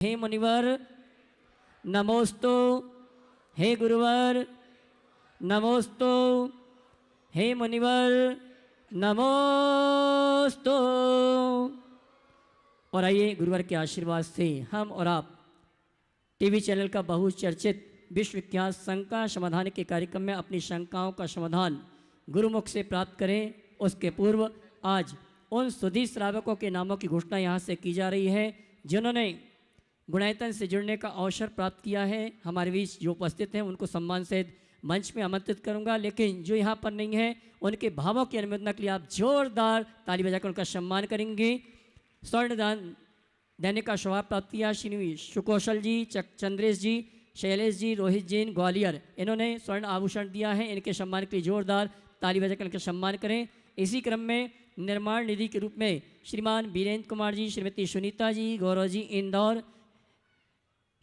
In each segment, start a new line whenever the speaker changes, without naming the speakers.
हे मुनिवर नमोस्तु, हे गुरुवर नमोस्तु, हे मुनिवर नमोस्तु। और आइए गुरुवर के आशीर्वाद से हम और आप टीवी चैनल का बहुचर्चित विश्वविख्यात शंका समाधान के कार्यक्रम में अपनी शंकाओं का समाधान गुरुमुख से प्राप्त करें। उसके पूर्व आज उन सुधी श्रावकों के नामों की घोषणा यहाँ से की जा रही है जिन्होंने गुणायतन से जुड़ने का अवसर प्राप्त किया है। हमारे बीच जो उपस्थित हैं उनको सम्मान से मंच में आमंत्रित करूंगा, लेकिन जो यहाँ पर नहीं है उनके भावों की अनुमोदना के लिए आप जोरदार ताली बजाकर उनका सम्मान करेंगे। स्वर्ण दान देने का स्वभाव प्राप्त किया श्री सुकौशल जी, चंद्रेश जी, शैलेश जी, रोहित जैन ग्वालियर, इन्होंने स्वर्ण आभूषण दिया है। इनके सम्मान के लिए जोरदार ताली बजाकर इनका सम्मान करें। इसी क्रम में निर्माण निधि के रूप में श्रीमान वीरेंद्र कुमार जी, श्रीमती सुनीता जी, गौरव जी इंदौर,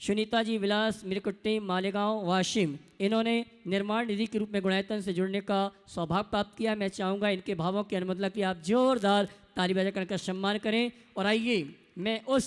सुनीता जी विलास मिरकुट्टी मालेगांव वाशिम, इन्होंने निर्माण निधि के रूप में गुणायतन से जुड़ने का सौभाग्य प्राप्त किया। मैं चाहूँगा इनके भावों की अनुमोदना के लिए आप जोरदार ताली बजाकर इनका सम्मान करें। और आइए मैं उस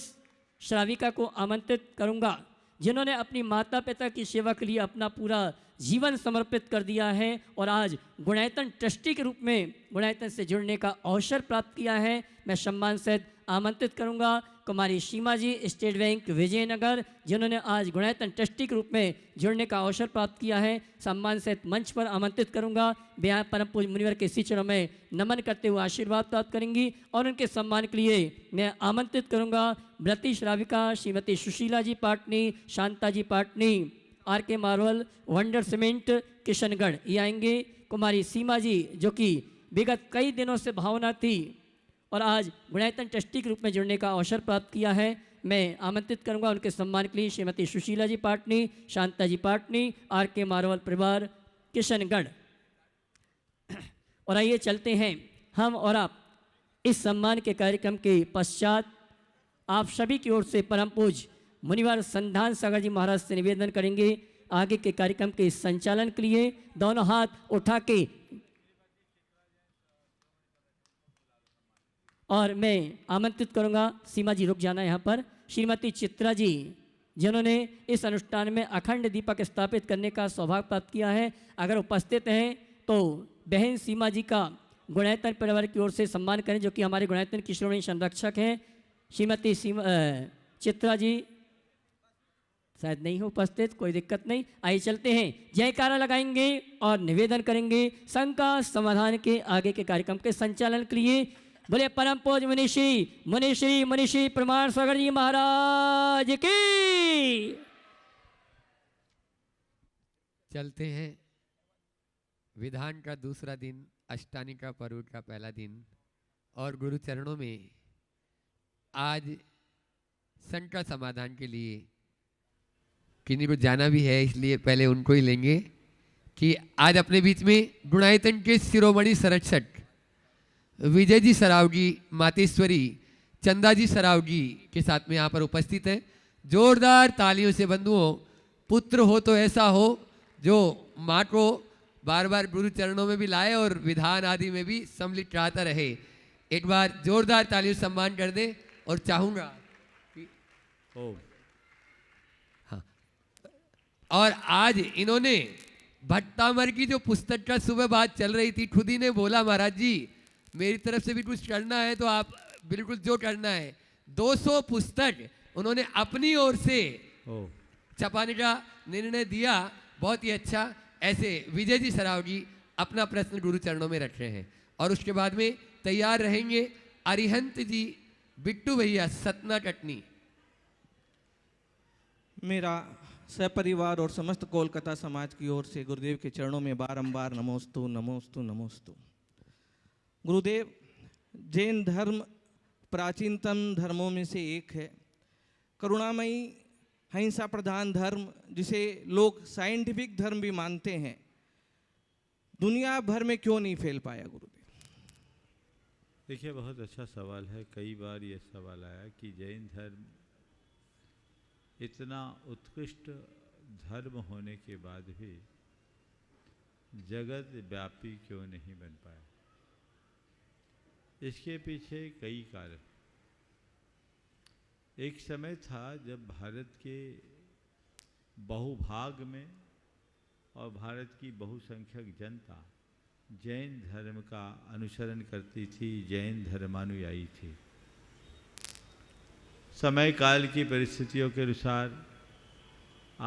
श्राविका को आमंत्रित करूँगा जिन्होंने अपनी माता पिता की सेवा के लिए अपना पूरा जीवन समर्पित कर दिया है और आज गुणायतन ट्रस्टी के रूप में गुणायतन से जुड़ने का अवसर प्राप्त किया है। मैं सम्मान सहित आमंत्रित करूंगा कुमारी सीमा जी, स्टेट बैंक विजयनगर, जिन्होंने आज गुणायतन ट्रस्टी के रूप में जुड़ने का अवसर प्राप्त किया है। सम्मान सहित मंच पर आमंत्रित करूंगा। बिहार परम पूज्य मुनिवर के चरणों में नमन करते हुए आशीर्वाद प्राप्त करेंगी और उनके सम्मान के लिए मैं आमंत्रित करूंगा व्रती श्राविका श्रीमती सुशीला जी पाटनी, शांता जी पाटनी, आर के मार्वल, वंडर सीमेंट किशनगढ़, ये आएंगे। कुमारी सीमा जी जो कि विगत कई दिनों से भावना थी और आज गुणायतन ट्रस्टी के रूप में जुड़ने का अवसर प्राप्त किया है। मैं आमंत्रित करूंगा उनके सम्मान के लिए श्रीमती सुशीला जी पाटनी, शांता जी पाटनी, आर के मार्वल परिवार किशनगढ़। और आइए चलते हैं हम और आप इस सम्मान के कार्यक्रम के पश्चात आप सभी की ओर से परम पूज्य मुनिवर संधान सागर जी महाराज से निवेदन करेंगे आगे के कार्यक्रम के संचालन के लिए दोनों हाथ उठा के, और मैं आमंत्रित करूंगा सीमा जी रुक जाना यहाँ पर, श्रीमती चित्रा जी जिन्होंने इस अनुष्ठान में अखंड दीपक स्थापित करने का सौभाग्य प्राप्त किया है। अगर उपस्थित हैं तो बहन सीमा जी का गुणायतन परिवार की ओर से सम्मान करें जो कि हमारे गुणायतन की श्रोमणी संरक्षक हैं। श्रीमती चित्रा जी शायद नहीं हो उपस्थित, कोई दिक्कत नहीं। आइए चलते हैं, जयकारा लगाएंगे और निवेदन करेंगे शंका समाधान के आगे के कार्यक्रम के संचालन के लिए। बोले परम पूज्य मुनिश्री प्रमाण सागर जी महाराज की।
चलते हैं विधान का दूसरा दिन, अष्टानी का पर्व का पहला दिन, और गुरु चरणों में आज शंका समाधान के लिए किन्हीं को जाना भी है, इसलिए पहले उनको ही लेंगे कि आज अपने बीच में गुणायतन के शिरोमणि संरक्षक विजय जी सरावगी, मातेश्वरी चंदा जी सरावगी के साथ में यहाँ पर उपस्थित है। जोरदार तालियों से बंधुओं, पुत्र हो तो ऐसा हो जो माँ को बार बार गुरु चरणों में भी लाए और विधान आदि में भी सम्मिलित रहता रहे। एक बार जोरदार तालियों से सम्मान कर दे। और चाहूँगा कि हाँ, और आज इन्होंने भट्टामर की जो पुस्तक का सुबह बात चल रही थी, खुद ही ने बोला महाराज जी मेरी तरफ से भी कुछ करना है तो आप बिल्कुल जो करना है। 200 पुस्तक उन्होंने अपनी ओर से छपाने का निर्णय दिया, बहुत ही अच्छा। ऐसे विजय जी सरावगी अपना प्रश्न गुरु चरणों में रख रहे हैं और उसके बाद में तैयार रहेंगे अरिहंत जी, बिट्टू भैया सतना कटनी।
मेरा सपरिवार और समस्त कोलकाता समाज की ओर से गुरुदेव के चरणों में बारंबार नमोस्तु नमोस्तु नमोस्तु। गुरुदेव, जैन धर्म प्राचीनतम धर्मों में से एक है, करुणामयी हिंसा प्रधान धर्म जिसे लोग साइंटिफिक धर्म भी मानते हैं, दुनिया भर में क्यों नहीं फैल पाया गुरुदेव?
देखिए, बहुत अच्छा सवाल है। कई बार ये सवाल आया कि जैन धर्म इतना उत्कृष्ट धर्म होने के बाद भी जगत व्यापी क्यों नहीं बन पाया। इसके पीछे कई कारण। एक समय था जब भारत के बहुभाग में और भारत की बहुसंख्यक जनता जैन धर्म का अनुसरण करती थी, जैन धर्मानुयायी थी। समय काल की परिस्थितियों के अनुसार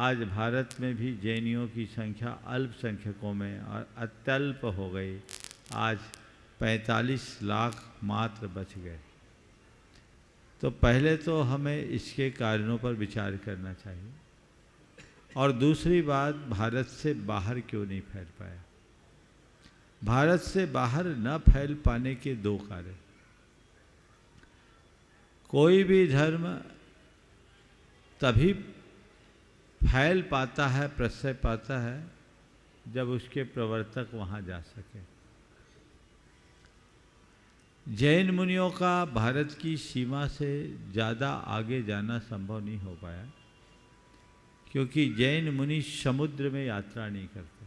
आज भारत में भी जैनियों की संख्या अल्पसंख्यकों में और अत्यल्प हो गई। आज 45 लाख मात्र बच गए। तो पहले तो हमें इसके कारणों पर विचार करना चाहिए, और दूसरी बात, भारत से बाहर क्यों नहीं फैल पाया। भारत से बाहर न फैल पाने के दो कारण। कोई भी धर्म तभी फैल पाता है, प्रश्रय पाता है, जब उसके प्रवर्तक वहाँ जा सके। जैन मुनियों का भारत की सीमा से ज़्यादा आगे जाना संभव नहीं हो पाया, क्योंकि जैन मुनि समुद्र में यात्रा नहीं करते।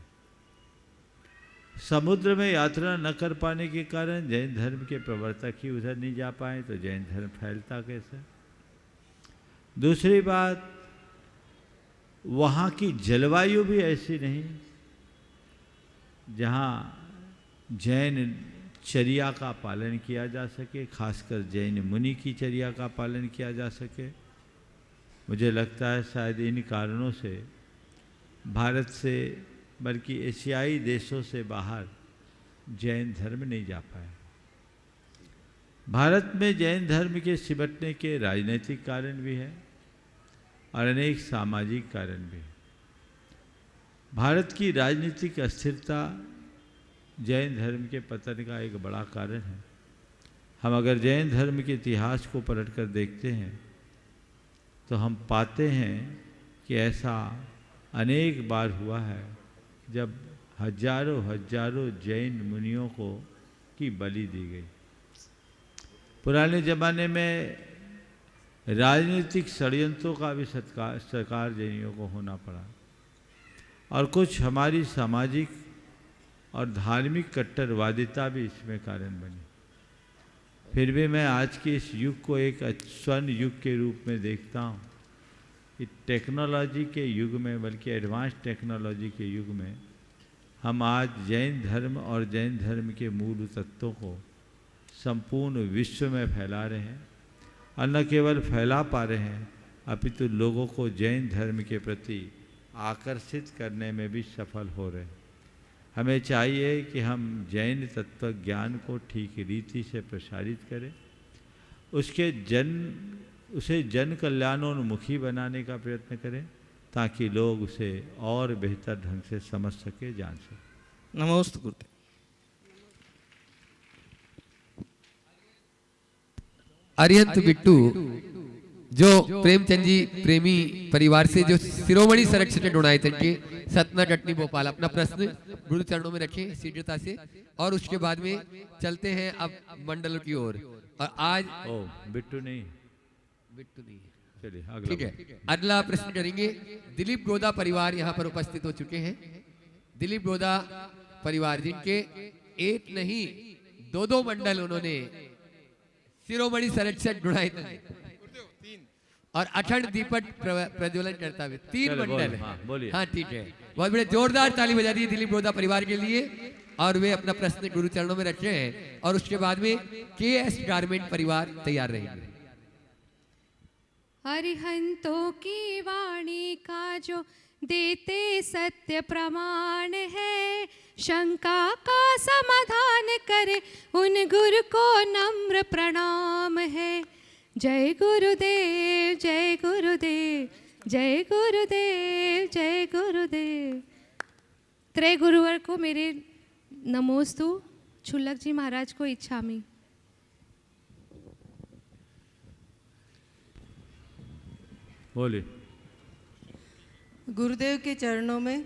समुद्र में यात्रा न कर पाने के कारण जैन धर्म के प्रवर्तक ही उधर नहीं जा पाए, तो जैन धर्म फैलता कैसे। दूसरी बात, वहाँ की जलवायु भी ऐसी नहीं जहाँ जैन चर्या का पालन किया जा सके, खासकर जैन मुनि की चर्या का पालन किया जा सके। मुझे लगता है शायद इन कारणों से भारत से, बल्कि एशियाई देशों से बाहर जैन धर्म नहीं जा पाया। भारत में जैन धर्म के सिमटने के राजनीतिक कारण भी है और अनेक सामाजिक कारण भी है। भारत की राजनीतिक अस्थिरता जैन धर्म के पतन का एक बड़ा कारण है। हम अगर जैन धर्म के इतिहास को पलट कर देखते हैं तो हम पाते हैं कि ऐसा अनेक बार हुआ है जब हजारों हजारों जैन मुनियों को की बलि दी गई। पुराने ज़माने में राजनीतिक षड्यंत्रों का भी सरकार जैनियों को होना पड़ा, और कुछ हमारी सामाजिक और धार्मिक कट्टरवादिता भी इसमें कारण बनी। फिर भी मैं आज के इस युग को एक स्वर्ण युग के रूप में देखता हूँ कि टेक्नोलॉजी के युग में, बल्कि एडवांस टेक्नोलॉजी के युग में, हम आज जैन धर्म और जैन धर्म के मूल तत्वों को संपूर्ण विश्व में फैला रहे हैं, और न केवल फैला पा रहे हैं अपितु लोगों को जैन धर्म के प्रति आकर्षित करने में भी सफल हो रहे हैं। हमें चाहिए कि हम जैन तत्व ज्ञान को ठीक रीति से प्रसारित करें, उसे जन कल्याणोन्मुखी बनाने का प्रयत्न करें, ताकि लोग उसे और बेहतर ढंग से समझ सके, जान सके।
नमोस्तु गुरुदेव।
अरिहंत बिट्टू जो प्रेमचंद जी प्रेमी परिवार से, जो शिरोमणि संरक्षक डोनायतन के सतना कटनी भोपाल, अपना प्रश्न गुरु चरणों में रखें शीघ्रता से, और उसके बाद में चलते हैं अब मंडल की ओर। और आज
बिट्टू नहीं, चलिए अगला।
ठीक है, अगला प्रश्न करेंगे। दिलीप गोदा परिवार यहाँ पर उपस्थित हो चुके हैं। दिलीप गोदा परिवार जिनके एक नहीं दो मंडल उन्होंने शिरोमणि संरक्षक डोनायतन और अखंड दीपक प्रज्वलन करता हुए 3 मंडल। हाँ ठीक है, बहुत बड़े जोरदार ताली बजा दी दिलीप गोदा परिवार के लिए। और वे अपना प्रश्न गुरु चरणों में रखे हैं, और उसके बाद में KS गारमेंट परिवार तैयार रहेंगे।
अरिहंतों की वाणी का जो देते सत्य प्रमाण है, शंका का समाधान करे उन गुरु को नम्र प्रणाम है। जय गुरुदेव, जय गुरुदेव, जय गुरुदेव, जय गुरुदेव। त्रय गुरुवर को मेरे नमोस्तु, छुल्लक जी महाराज को इच्छामि।
बोलिए।
गुरुदेव के चरणों में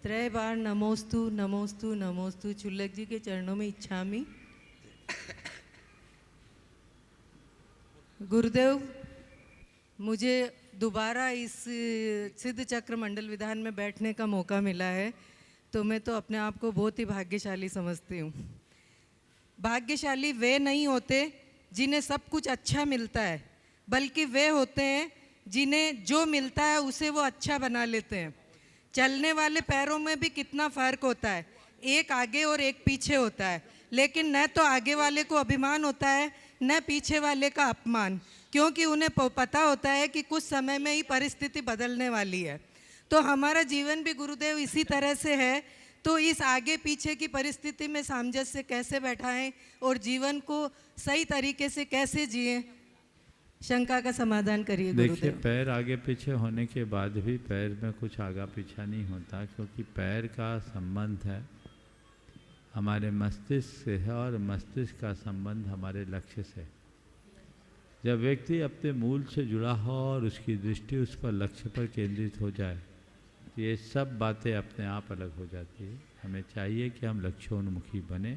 त्रय बार नमोस्तु नमोस्तु नमोस्तु। छुल्लक जी के चरणों में इच्छामि। गुरुदेव, मुझे दोबारा इस सिद्ध चक्र मंडल विधान में बैठने का मौका मिला है, तो मैं तो अपने आप को बहुत ही भाग्यशाली समझती हूँ। भाग्यशाली वे नहीं होते जिन्हें सब कुछ अच्छा मिलता है, बल्कि वे होते हैं जिन्हें जो मिलता है उसे वो अच्छा बना लेते हैं। चलने वाले पैरों में भी कितना फ़र्क होता है, एक आगे और एक पीछे होता है, लेकिन न तो आगे वाले को अभिमान होता है न पीछे वाले का अपमान, क्योंकि उन्हें पता होता है कि कुछ समय में ही परिस्थिति बदलने वाली है। तो हमारा जीवन भी गुरुदेव इसी तरह से है। तो इस आगे पीछे की परिस्थिति में सामंजस्य कैसे बैठाएं और जीवन को सही तरीके से कैसे जिएं, शंका का समाधान करिए
देखिए,
गुरुदेव।
पैर आगे पीछे होने के बाद भी पैर में कुछ आगा पीछा नहीं होता, क्योंकि पैर का संबंध है हमारे मस्तिष्क से है और मस्तिष्क का संबंध हमारे लक्ष्य से। जब व्यक्ति अपने मूल से जुड़ा हो और उसकी दृष्टि उस पर लक्ष्य पर केंद्रित हो जाए, तो ये सब बातें अपने आप अलग हो जाती है। हमें चाहिए कि हम लक्ष्योन्मुखी बने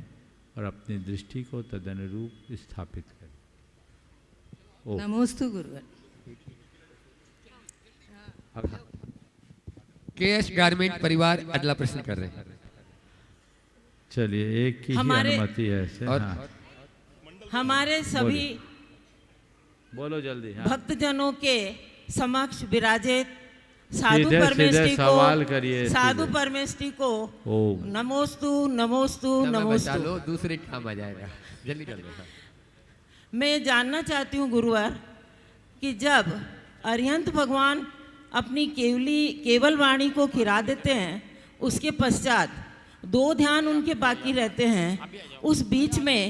और अपनी दृष्टि को तदनुरूप स्थापित करें।
नमोस्तु गुरुवर।
केएस गारमेंट परिवार अगला प्रश्न कर रहे हैं।
चलिए, एक की ही अनुमति है ऐसे।
और
हाँ,
हमारे सभी
बोलो जल्दी। हाँ,
भक्तजनों के समक्ष विराजित साधु
सीधे
परमेष्टि
सवाल
को
करिए,
साधु
सीधे।
परमेष्टि को
ओम
नमोस्तु नमोस्तु
समय बचा
नमोस्तु।
लो, दूसरे काम आ जाएगा, जल्दी कर लो।
मैं ये जानना चाहती हूँ गुरुवर कि जब अरिहंत भगवान अपनी केवल वाणी को खिरा देते हैं, उसके पश्चात 2 ध्यान उनके बाकी रहते हैं, उस बीच में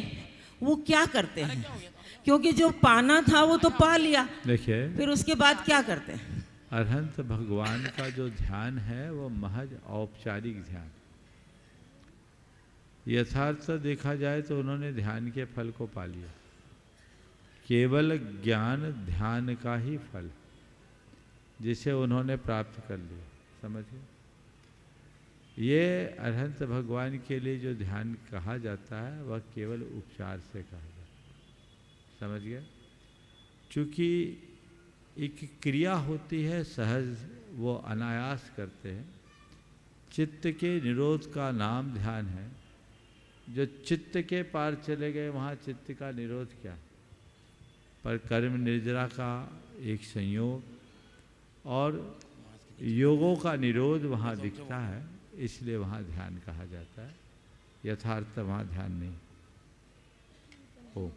वो क्या करते हैं? क्योंकि जो पाना था वो तो पा लिया,
देखिए,
फिर उसके बाद क्या करते हैं?
अरहंत भगवान का जो ध्यान है वो महज औपचारिक ध्यान। यथार्थ देखा जाए तो उन्होंने ध्यान के फल को पा लिया। केवल ज्ञान ध्यान का ही फल जिसे उन्होंने प्राप्त कर लिया। समझिए, ये अरहंत भगवान के लिए जो ध्यान कहा जाता है वह केवल उपचार से कहा जाता है। समझ गए? चूँकि एक क्रिया होती है सहज, वो अनायास करते हैं। चित्त के निरोध का नाम ध्यान है। जो चित्त के पार चले गए वहाँ चित्त का निरोध क्या? पर कर्म निर्जरा का एक संयोग और योगों का निरोध वहाँ दिखता है, इसलिए वहाँ ध्यान कहा जाता है। यथार्थ वहाँ ध्यान नहीं हो।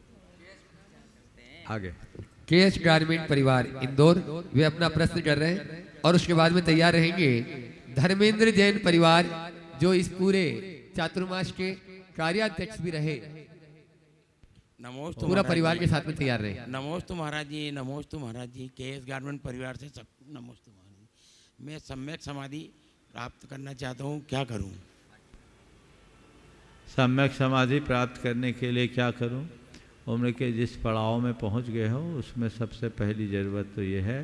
आगे
केएस गारमेंट परिवार इंदौर, वे अपना प्रश्न कर रहे हैं और उसके बाद में तैयार रहेंगे धर्मेंद्र जैन परिवार, जो इस पूरे चातुर्मास के कार्याध्यक्ष भी रहे।
नमोस्तु
पूरा
महाराज
परिवार
जी।
के साथ में तैयार रहे।
नमोस्तु महाराज जी, नमोस्तु महाराज जी। केएस गारमेंट परिवार से सब नमोस्तु महाराज जी। मैं सम्यक समाधि प्राप्त करना चाहता हूँ, क्या करूँ?
सम्यक समाधि प्राप्त करने के लिए क्या करूं? उम्र के जिस पड़ाव में पहुंच गए हो उसमें सबसे पहली ज़रूरत तो ये है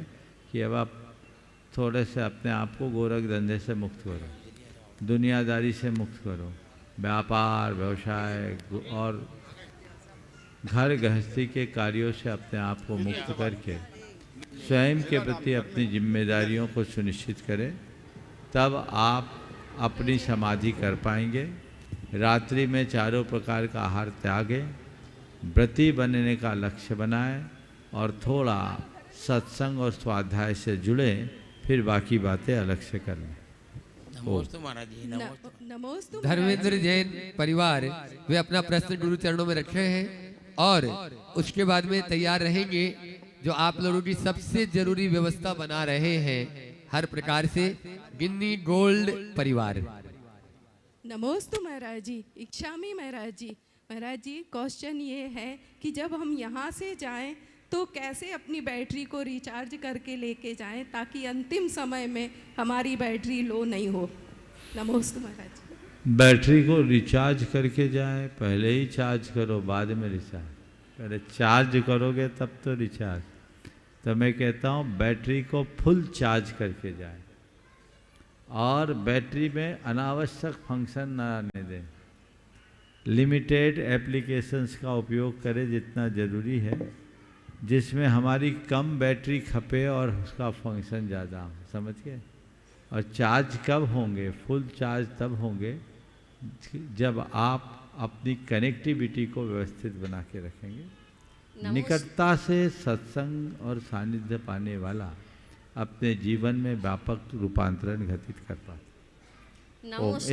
कि अब आप थोड़े से अपने आप को गोरख धंधे से मुक्त करो, दुनियादारी से मुक्त करो, व्यापार व्यवसाय और घर गृहस्थी के कार्यों से अपने आप को मुक्त करके स्वयं के प्रति अपनी जिम्मेदारियों को सुनिश्चित करें। तब आप अपनी समाधि कर पाएंगे। रात्रि में चारों प्रकार का आहार त्यागें, व्रती बनने का लक्ष्य बनाएं और थोड़ा सत्संग और स्वाध्याय से जुड़े, फिर बाकी बातें अलग से कर लें।
नमोस्तु महाराज जी, नमोस्तु।
नमोस्तु
धर्मेंद्र जैन परिवार, वे अपना प्रश्न गुरु चरणों में रखे हैं और उसके बाद में तैयार रहेंगे जो आप लोगों की सबसे जरूरी व्यवस्था बना रहे हैं हर प्रकार से, गिन्नी गोल्ड परिवार।
नमोस्तु महाराज जी, इच्छामी महाराज जी। महाराज जी, क्वेश्चन ये है कि जब हम यहाँ से जाएं तो कैसे अपनी बैटरी को रिचार्ज करके लेके जाएं ताकि अंतिम समय में हमारी बैटरी लो नहीं हो। नमोस्तु महाराज जी।
बैटरी को रिचार्ज करके जाएं, पहले ही चार्ज करो बाद में रिचार्ज। पहले चार्ज करोगे तब तो रिचार्ज। तो मैं कहता हूँ बैटरी को फुल चार्ज करके जाएं और बैटरी में अनावश्यक फंक्शन ना आने दें। लिमिटेड एप्लीकेशंस का उपयोग करें जितना ज़रूरी है, जिसमें हमारी कम बैटरी खपे और उसका फंक्शन ज़्यादा हो। समझ गए? और चार्ज कब होंगे? फुल चार्ज तब होंगे जब आप अपनी कनेक्टिविटी को व्यवस्थित बना के रखेंगे। निकटता से सत्संग और सानिध्य पाने वाला अपने जीवन में व्यापक रूपांतरण घटित कर पाता।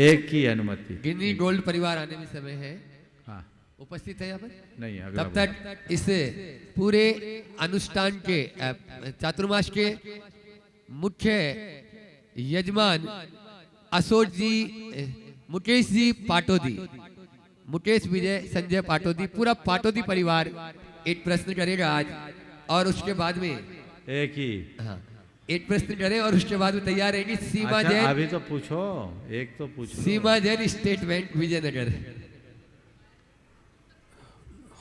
एक की अनुमति।
गिनी गोल्ड परिवार आने में समय है।
हाँ,
उपस्थित है यहाँ पर?
नहीं, अगला
तब तक इस पूरे अनुष्ठान के चातुर्मास के मुख्य यजमान अशोक जी, मुकेश जी पाटोदी, मुकेश विजय संजय पाटोदी, पूरा पाटोदी परिवार एक प्रश्न करेगा आज, और उसके बाद में
एक ही।
हाँ, एक प्रश्न करें और उसके बाद में तैयार रहेगी सीमा
अच्छा,
जैन।
अभी तो पूछो, एक तो पूछो।
Seema Jain, State Bank, Vijaynagar.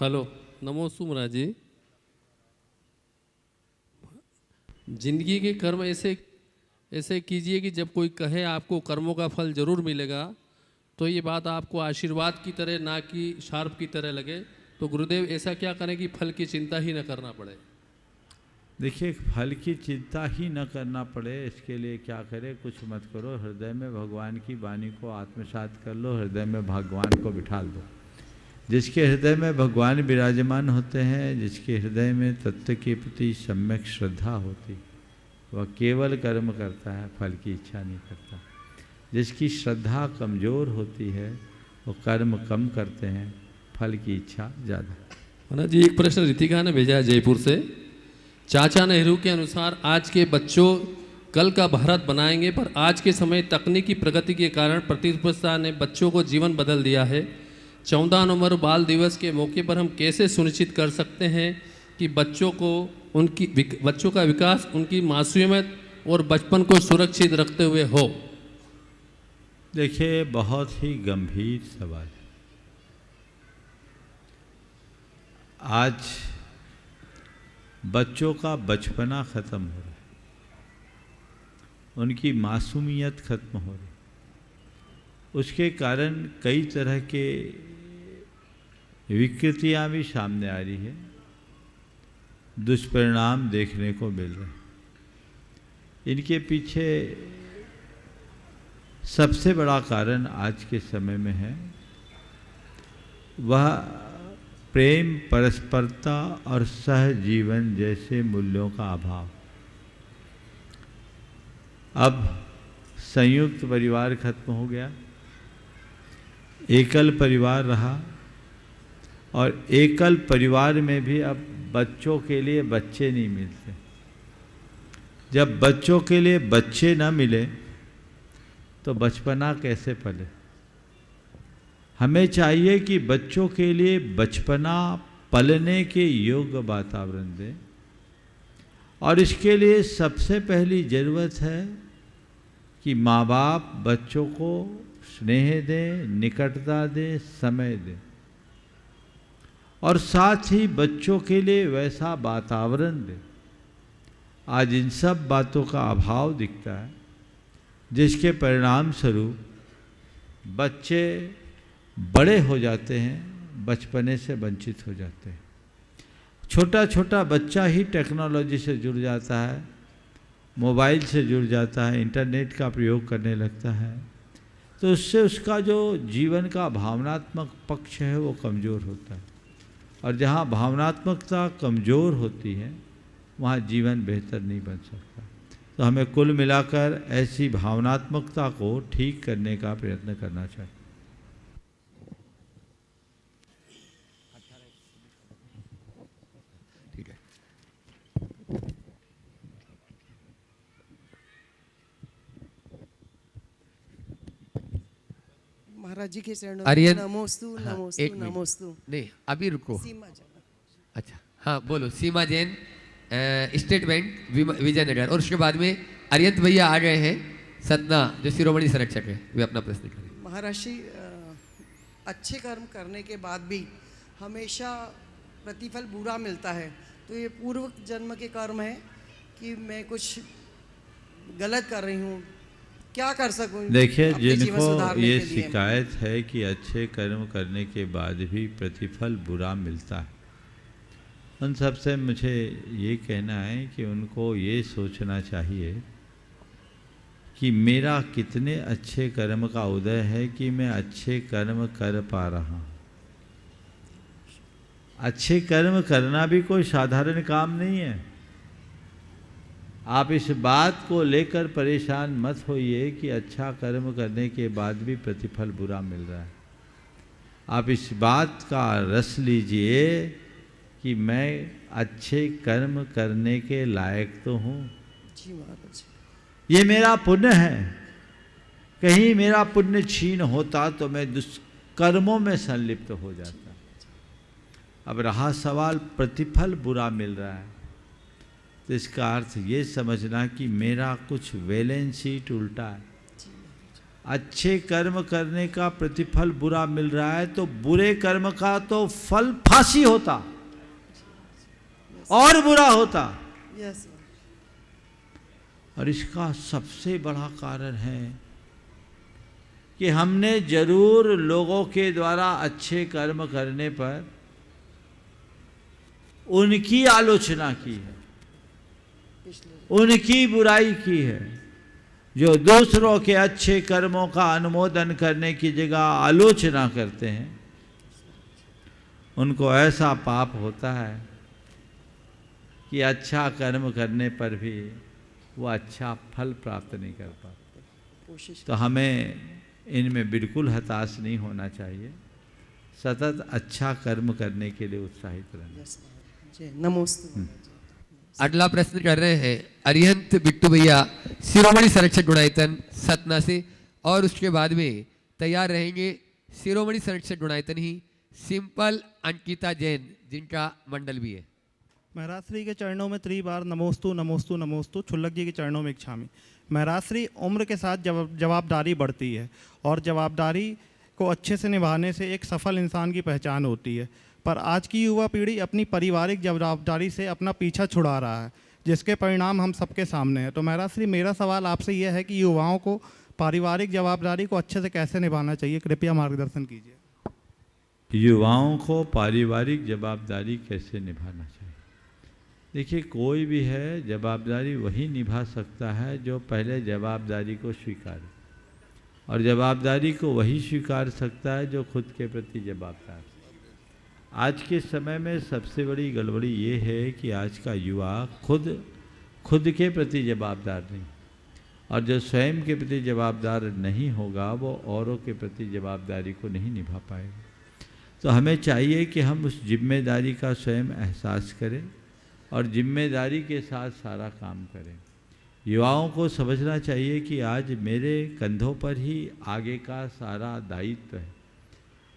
Hello, नमोस्तु महाराज जी। जिंदगी के कर्म ऐसे कीजिए कि जब कोई कहे आपको कर्मों का फल जरूर मिलेगा, तो ये बात आपको आशीर्वाद की तरह ना कि शार्प की तरह लगे। तो गुरुदेव ऐसा क्या करें कि फल की चिंता ही न करना पड़े?
देखिए, फल की चिंता ही न करना पड़े, इसके लिए क्या करें? कुछ मत करो, हृदय में भगवान की वाणी को आत्मसात कर लो, हृदय में भगवान को बिठाल दो। जिसके हृदय में भगवान विराजमान होते हैं, जिसके हृदय में तत्व के प्रति सम्यक श्रद्धा होती, वह केवल कर्म करता है, फल की इच्छा नहीं करता। जिसकी श्रद्धा कमज़ोर होती है, वो कर्म कम करते हैं, फल की इच्छा ज़्यादा।
महाराज जी, एक प्रश्न रितिका ने भेजा है जयपुर से। चाचा नेहरू के अनुसार आज के बच्चों कल का भारत बनाएंगे, पर आज के समय तकनीकी प्रगति के कारण प्रतिस्पर्धा ने बच्चों को जीवन बदल दिया है। 14 नवंबर बाल दिवस के मौके पर हम कैसे सुनिश्चित कर सकते हैं कि बच्चों का विकास उनकी मासूमियत और बचपन को सुरक्षित रखते हुए हो?
देखिए, बहुत ही गंभीर सवाल। आज बच्चों का बचपना खत्म हो रहा है, उनकी मासूमियत खत्म हो रही। उसके कारण कई तरह के विकृतियां भी सामने आ रही है, दुष्परिणाम देखने को मिल रहे हैं। इनके पीछे सबसे बड़ा कारण आज के समय में है वह प्रेम, परस्परता और सहजीवन जैसे मूल्यों का अभाव। अब संयुक्त परिवार खत्म हो गया, एकल परिवार रहा, और एकल परिवार में भी अब बच्चों के लिए बच्चे नहीं मिलते। जब बच्चों के लिए बच्चे न मिले तो बचपना कैसे पले? हमें चाहिए कि बच्चों के लिए बचपना पलने के योग्य वातावरण दें, और इसके लिए सबसे पहली ज़रूरत है कि माँ बाप बच्चों को स्नेह दें, निकटता दें, समय दें, और साथ ही बच्चों के लिए वैसा वातावरण दें। आज इन सब बातों का अभाव दिखता है, जिसके परिणाम स्वरूप बच्चे बड़े हो जाते हैं, बचपने से वंचित हो जाते हैं। छोटा छोटा बच्चा ही टेक्नोलॉजी से जुड़ जाता है, मोबाइल से जुड़ जाता है, इंटरनेट का प्रयोग करने लगता है, तो उससे उसका जो जीवन का भावनात्मक पक्ष है वो कमज़ोर होता है। और जहाँ भावनात्मकता कमज़ोर होती है, वहाँ जीवन बेहतर नहीं बन सकता। तो हमें कुल मिलाकर ऐसी भावनात्मकता को ठीक करने का प्रयत्न करना चाहिए।
ठीक है।
महाराज जी के चरणों
आर्यन,
में नमोस्तु
हाँ,
नमोस्तु
एक मिनट।
नमोस्तु।
नहीं, अभी रुको।
सीमा जैन।
अच्छा, हाँ बोलो। सीमा जैन, स्टेट बैंक, विजयनगर। और उसके बाद में आर्यन भैया आ गए हैं, सतना जो शिरोमणि संरक्षक है, वे अपना प्रश्न करें।
महाराज जी, अच्छे कर्म करने के बाद भी हमेशा प्रतिफल बुरा मिलता है, तो ये पूर्व जन्म के कर्म है कि मैं कुछ गलत कर रही हूँ, क्या कर सकूँ?
देखिए,
अपने जीवन
जिनको
सुधारने
ये
के लिए?
शिकायत है कि अच्छे कर्म करने के बाद भी प्रतिफल बुरा मिलता है, उन सबसे मुझे ये कहना है कि उनको ये सोचना चाहिए कि मेरा कितने अच्छे कर्म का उदय है कि मैं अच्छे कर्म कर पा रहा हूँ। अच्छे कर्म करना भी कोई साधारण काम नहीं है। आप इस बात को लेकर परेशान मत होइए कि अच्छा कर्म करने के बाद भी प्रतिफल बुरा मिल रहा है। आप इस बात का रस लीजिए कि मैं अच्छे कर्म करने के लायक तो हूँ,
जी महाराज।
ये मेरा पुण्य है। कहीं मेरा पुण्य छीन होता तो मैं दुष्कर्मों में संलिप्त हो जाता। अब रहा सवाल प्रतिफल बुरा मिल रहा है, तो इसका अर्थ ये समझना कि मेरा कुछ बैलेंस शीट उल्टा है। अच्छे कर्म करने का प्रतिफल बुरा मिल रहा है तो बुरे कर्म का तो फल फांसी होता और बुरा होता।
यस।
और इसका सबसे बड़ा कारण है कि हमने जरूर लोगों के द्वारा अच्छे कर्म करने पर उनकी आलोचना की है, उनकी बुराई की है। जो दूसरों के अच्छे कर्मों का अनुमोदन करने की जगह आलोचना करते हैं, उनको ऐसा पाप होता है कि अच्छा कर्म करने पर भी वो अच्छा फल प्राप्त नहीं कर पाते। तो हमें इनमें बिल्कुल हताश नहीं होना चाहिए, सतत अच्छा कर्म करने के लिए उत्साहित रहना।
जी नमस्ते।
अगला प्रश्न कर रहे हैं अरिहंत बिट्टू भैया शिरोमणि संरक्षक गुणायतन सतना से, और उसके बाद में तैयार रहेंगे शिरोमणि संरक्षक गुणायतन ही सिंपल अंकिता जैन, जिनका मंडल भी है।
महाराज श्री के चरणों में त्रिबार नमोस्तु नमोस्तु नमोस्तु, छुल्लक जी के चरणों में इच्छामी। महाराज श्री, उम्र के साथ जवाबदारी बढ़ती है और जवाबदारी को अच्छे से निभाने से एक सफल इंसान की पहचान होती है, पर आज की युवा पीढ़ी अपनी पारिवारिक जवाबदारी से अपना पीछा छुड़ा रहा है, जिसके परिणाम हम सबके सामने हैं। तो महाराज श्री, मेरा सवाल आपसे यह है कि युवाओं को पारिवारिक जवाबदारी को अच्छे से कैसे निभाना चाहिए, कृपया मार्गदर्शन कीजिए।
युवाओं को पारिवारिक जवाबदारी कैसे निभाना चाहिए? देखिए, कोई भी है जवाबदारी वही निभा सकता है जो पहले जवाबदारी को स्वीकारे, और जवाबदारी को वही स्वीकार सकता है जो खुद के प्रति जवाबदार। आज के समय में सबसे बड़ी गड़बड़ी ये है कि आज का युवा खुद के प्रति जवाबदार नहीं, और जो स्वयं के प्रति जवाबदार नहीं होगा वो औरों के प्रति जवाबदारी को नहीं निभा पाएगा। तो हमें चाहिए कि हम उस जिम्मेदारी का स्वयं एहसास करें और जिम्मेदारी के साथ सारा काम करें। युवाओं को समझना चाहिए कि आज मेरे कंधों पर ही आगे का सारा दायित्व है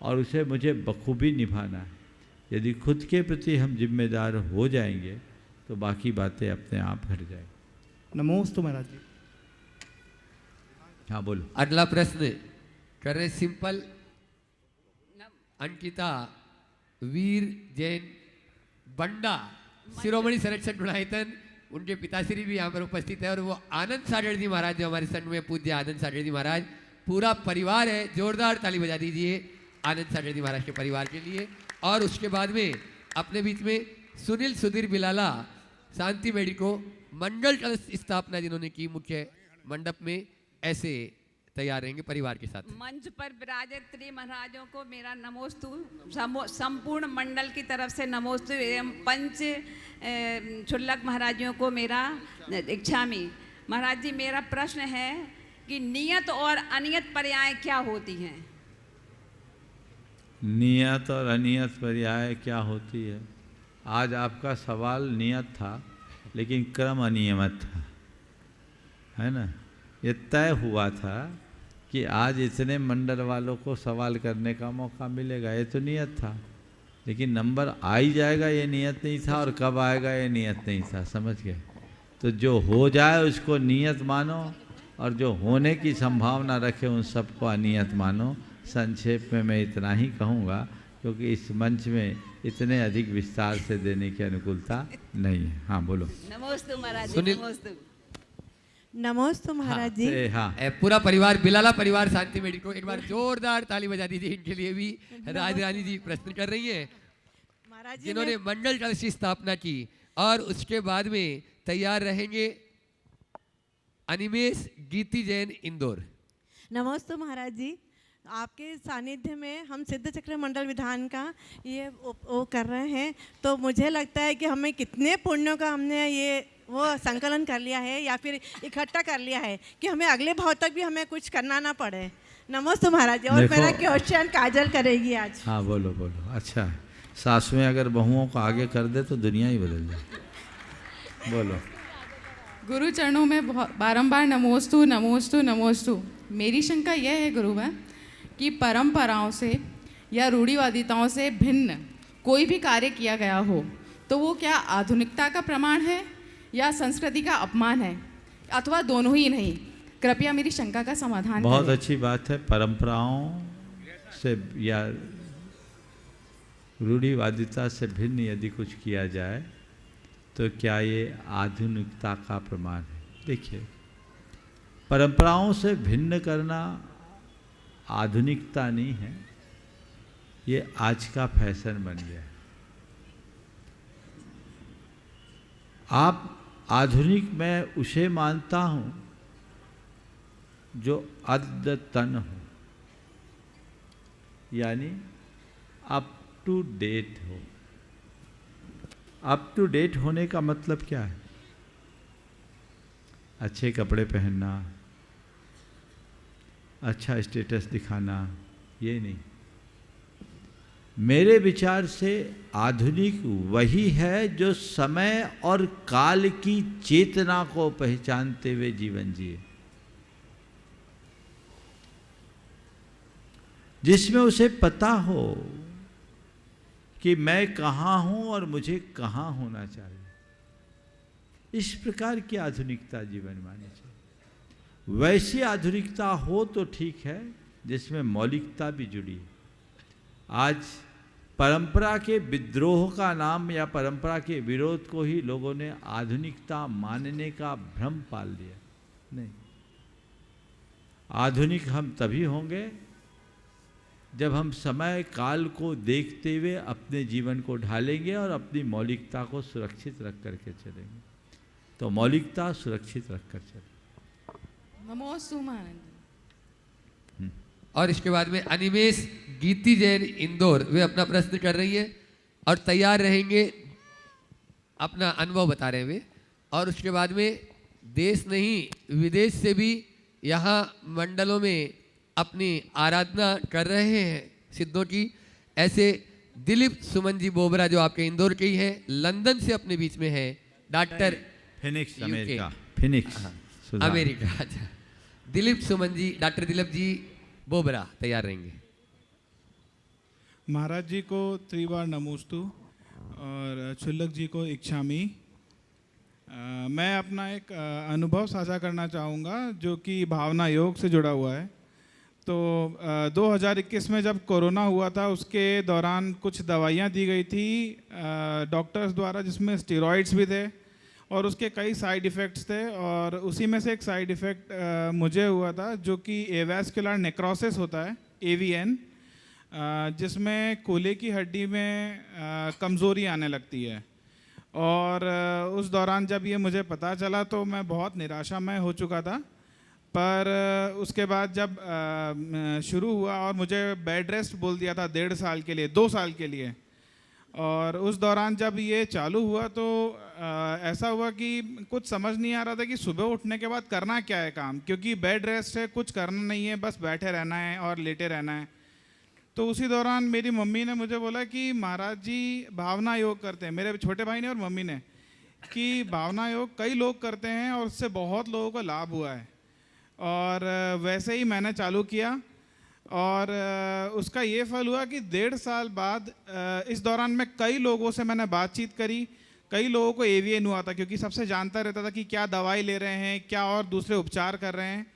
और उसे मुझे बखूबी निभाना है। यदि खुद के प्रति हम जिम्मेदार हो जाएंगे तो बाकी बातें अपने आप घट जाएंगी।
नमोस्तु महाराज जी।
हाँ बोलो।
अगला प्रश्न कर रहे सिंपल अंकिता वीर जैन बंडा शिरोमणि संरक्षक गुणायतन, उनके पिताश्री भी यहाँ पर उपस्थित है और वो आनंद सागर जी महाराज जो हमारे संघ में पूज्य आनंद सागर जी महाराज, पूरा परिवार है। जोरदार ताली बजा दीजिए आनंद सागर जी महाराज के परिवार के लिए। और उसके बाद में अपने बीच में सुनील सुधीर बिलाला शांति मेडिको मंडल कलश स्थापना जिन्होंने की मुख्य मंडप में, ऐसे तैयार रहेंगे परिवार के साथ।
मंच पर विराजित त्रि महाराजों को मेरा नमोस्तु, संपूर्ण मंडल की तरफ से नमोस्तु एवं पंच छुल्लक महाराजों को मेरा इच्छामी। महाराज जी, मेरा प्रश्न है कि नियत और अनियत पर्याय क्या होती हैं?
नियत और अनियत पर्याय क्या होती है? आज आपका सवाल नियत था लेकिन क्रम अनियमित था, है ना। ये तय हुआ था कि आज इतने मंडल वालों को सवाल करने का मौका मिलेगा, ये तो नियत था, लेकिन नंबर आ ही जाएगा ये नियत नहीं था, और कब आएगा ये नियत नहीं था, समझ गए। तो जो हो जाए उसको नियत मानो और जो होने की संभावना रखे उन सबको अनियत मानो। संक्षेप में मैं इतना ही कहूँगा क्योंकि इस मंच में इतने अधिक विस्तार से देने की अनुकूलता नहीं है। हाँ बोलो।
नमोस्तु महाराज जी। नमोस्तु।
नमोस्तु महाराज जी।
हाँ,
पूरा परिवार बिलाला परिवार शांति मेडिको, एक बार जोरदार ताली बजा दीजिए इनके लिए भी। राज रानी जी प्रश्न कर रही हैं
महाराज जी,
जिन्होंने मंडल कलश की स्थापना की, और उसके बाद में तैयार रहेंगे अनिमेश गीती जैन इंदौर।
नमोस्तु महाराज जी। आपके सानिध्य में हम सिद्ध चक्र मंडल विधान का ये वो कर रहे हैं, तो मुझे लगता है कि हमें कितने पुण्यों का हमने ये वो संकलन कर लिया है या फिर इकट्ठा कर लिया है कि हमें अगले भाव तक भी हमें कुछ करना ना पड़े। नमस्ते महाराज जी। और मेरा क्वेश्चन काजल करेगी आज।
हाँ बोलो बोलो। अच्छा, सासुएं अगर बहुओं को आगे कर दे तो दुनिया ही बदल जाए। बोलो।
गुरु चरणों में बारंबार नमोस्तु नमोस्तु नमोस्तु। मेरी शंका यह है गुरुवर कि परंपराओं से या रूढ़िवादिताओं से भिन्न कोई भी कार्य किया गया हो तो वो क्या आधुनिकता का प्रमाण है या संस्कृति का अपमान है, अथवा दोनों ही नहीं? कृपया मेरी शंका का समाधान
बहुत
करें।
अच्छी बात है। परंपराओं से या रूढ़िवादिता से भिन्न यदि कुछ किया जाए तो क्या ये आधुनिकता का प्रमाण है? देखिए, परंपराओं से भिन्न करना आधुनिकता नहीं है, ये आज का फैशन बन गया है। आप आधुनिक मैं उसे मानता हूँ जो अद्यतन हो, यानी अप टू डेट हो। अप टू डेट होने का मतलब क्या है? अच्छे कपड़े पहनना, अच्छा स्टेटस दिखाना, ये नहीं। मेरे विचार से आधुनिक वही है जो समय और काल की चेतना को पहचानते हुए जीवन जिए, जिसमें उसे पता हो कि मैं कहाँ हूँ और मुझे कहाँ होना चाहिए। इस प्रकार की आधुनिकता जीवन माननी चाहिए। वैसी आधुनिकता हो तो ठीक है जिसमें मौलिकता भी जुड़ी है। आज परंपरा के विद्रोह का नाम या परंपरा के विरोध को ही लोगों ने आधुनिकता मानने का भ्रम पाल लिया। नहीं, आधुनिक हम तभी होंगे जब हम समय काल को देखते हुए अपने जीवन को ढालेंगे और अपनी मौलिकता को सुरक्षित रख करके चलेंगे। तो मौलिकता सुरक्षित रख कर चलें।
नमोस्तु महाराज।
और इसके बाद में अनिमेश गीती जैन इंदौर, वे अपना प्रश्न कर रही है और तैयार रहेंगे, अपना अनुभव बता रहे हैं वे। और उसके बाद में देश नहीं विदेश से भी यहाँ मंडलों में अपनी आराधना कर रहे हैं सिद्धों की। ऐसे दिलीप सुमन जी बोबरा जो आपके इंदौर के ही हैं, लंदन से अपने बीच में है, doctor
Phoenix America, Phoenix
America. अच्छा, दिलीप सुमन जी, डॉक्टर दिलीप जी बोबरा तैयार रहेंगे।
महाराज जी को त्रिवार नमोस्तु और छुल्लक जी को इच्छामी। मैं अपना एक अनुभव साझा करना चाहूँगा जो कि भावना योग से जुड़ा हुआ है। तो 2021 में जब कोरोना हुआ था उसके दौरान कुछ दवाइयाँ दी गई थी डॉक्टर्स द्वारा, जिसमें स्टेरॉइड्स भी थे और उसके कई साइड इफ़ेक्ट्स थे। और उसी में से एक साइड इफ़ेक्ट मुझे हुआ था जो कि एवास्कुलर नेक्रोसिस होता है, AVN, जिसमें कूल्हे की हड्डी में कमज़ोरी आने लगती है। और उस दौरान जब ये मुझे पता चला तो मैं बहुत निराशामय हो चुका था। पर उसके बाद जब शुरू हुआ और मुझे बेड रेस्ट बोल दिया था 1.5 साल के लिए, 2 साल के लिए। और उस दौरान जब ये चालू हुआ तो ऐसा हुआ कि कुछ समझ नहीं आ रहा था कि सुबह उठने के बाद करना क्या है काम, क्योंकि बेड रेस्ट है, कुछ करना नहीं है, बस बैठे रहना है और लेटे रहना है। तो उसी दौरान मेरी मम्मी ने मुझे बोला कि महाराज जी भावना योग करते हैं, मेरे छोटे भाई ने और मम्मी ने, कि भावना योग कई लोग करते हैं और उससे बहुत लोगों को लाभ हुआ है। और वैसे ही मैंने चालू किया और उसका ये फल हुआ कि 1.5 साल बाद इस दौरान में कई लोगों से मैंने बातचीत करी। कई लोगों को AVN हुआ था, क्योंकि सबसे जानता रहता था कि क्या दवाई ले रहे हैं, क्या और दूसरे उपचार कर रहे हैं।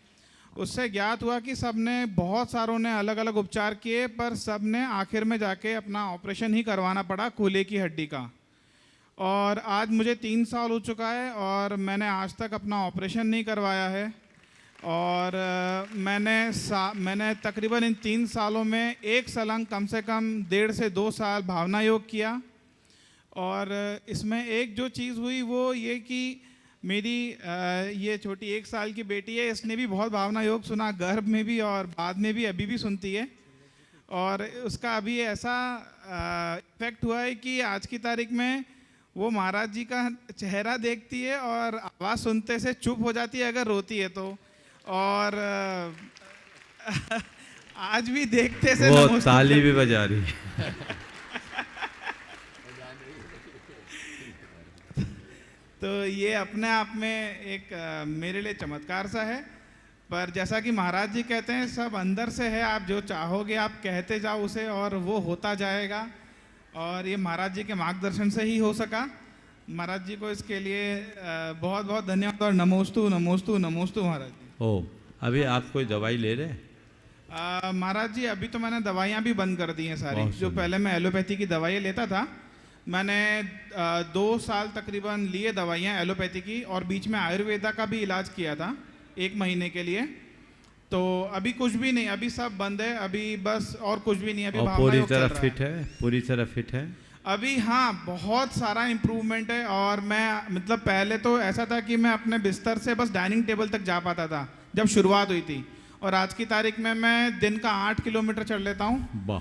उससे ज्ञात हुआ कि सब ने, बहुत सारों ने अलग अलग उपचार किए, पर सब ने आखिर में जाके अपना ऑपरेशन ही करवाना पड़ा कूल्हे की हड्डी का। और आज मुझे 3 साल हो चुका है और मैंने आज तक अपना ऑपरेशन नहीं करवाया है। और मैंने तकरीबन इन 3 सालों में एक सलंग कम से कम 1.5 से 2 साल भावना योग किया। और इसमें एक जो चीज़ हुई वो ये कि मेरी ये छोटी 1 साल की बेटी है, इसने भी बहुत भावना योग सुना, गर्भ में भी और बाद में भी, अभी भी सुनती है। और उसका अभी ऐसा इफेक्ट हुआ है कि आज की तारीख में वो महाराज जी का चेहरा देखती है और आवाज़ सुनते से चुप हो जाती है अगर रोती है तो। और आज भी देखते से
वो ताली भी बजा रही है।
तो ये अपने आप में एक मेरे लिए चमत्कार सा है। पर जैसा कि महाराज जी कहते हैं, सब अंदर से है, आप जो चाहोगे आप कहते जाओ उसे और वो होता जाएगा। और ये महाराज जी के मार्गदर्शन से ही हो सका। महाराज जी को इसके लिए बहुत बहुत धन्यवाद और नमोस्तु नमोस्तु नमोस्तु महाराज जी।
ओ, अभी आप कोई दवाई ले रहे हैं?
महाराज जी अभी तो मैंने दवाइयाँ भी बंद कर दी हैं सारी। जो पहले मैं एलोपैथी की दवाइयाँ लेता था, मैंने 2 साल तकरीबन लिए दवाइयाँ एलोपैथी की, और बीच में आयुर्वेदा का भी इलाज किया था 1 महीने के लिए। तो अभी कुछ भी नहीं, अभी सब बंद है, अभी बस और कुछ भी नहीं। अभी
पूरी तरह फिट है? पूरी तरह फिट है
अभी? हाँ, बहुत सारा इम्प्रूवमेंट है। और मैं मतलब पहले तो ऐसा था कि मैं अपने बिस्तर से बस डाइनिंग टेबल तक जा पाता था जब शुरुआत हुई थी, और आज की तारीख में मैं दिन का 8 किलोमीटर चढ़ लेता हूँ।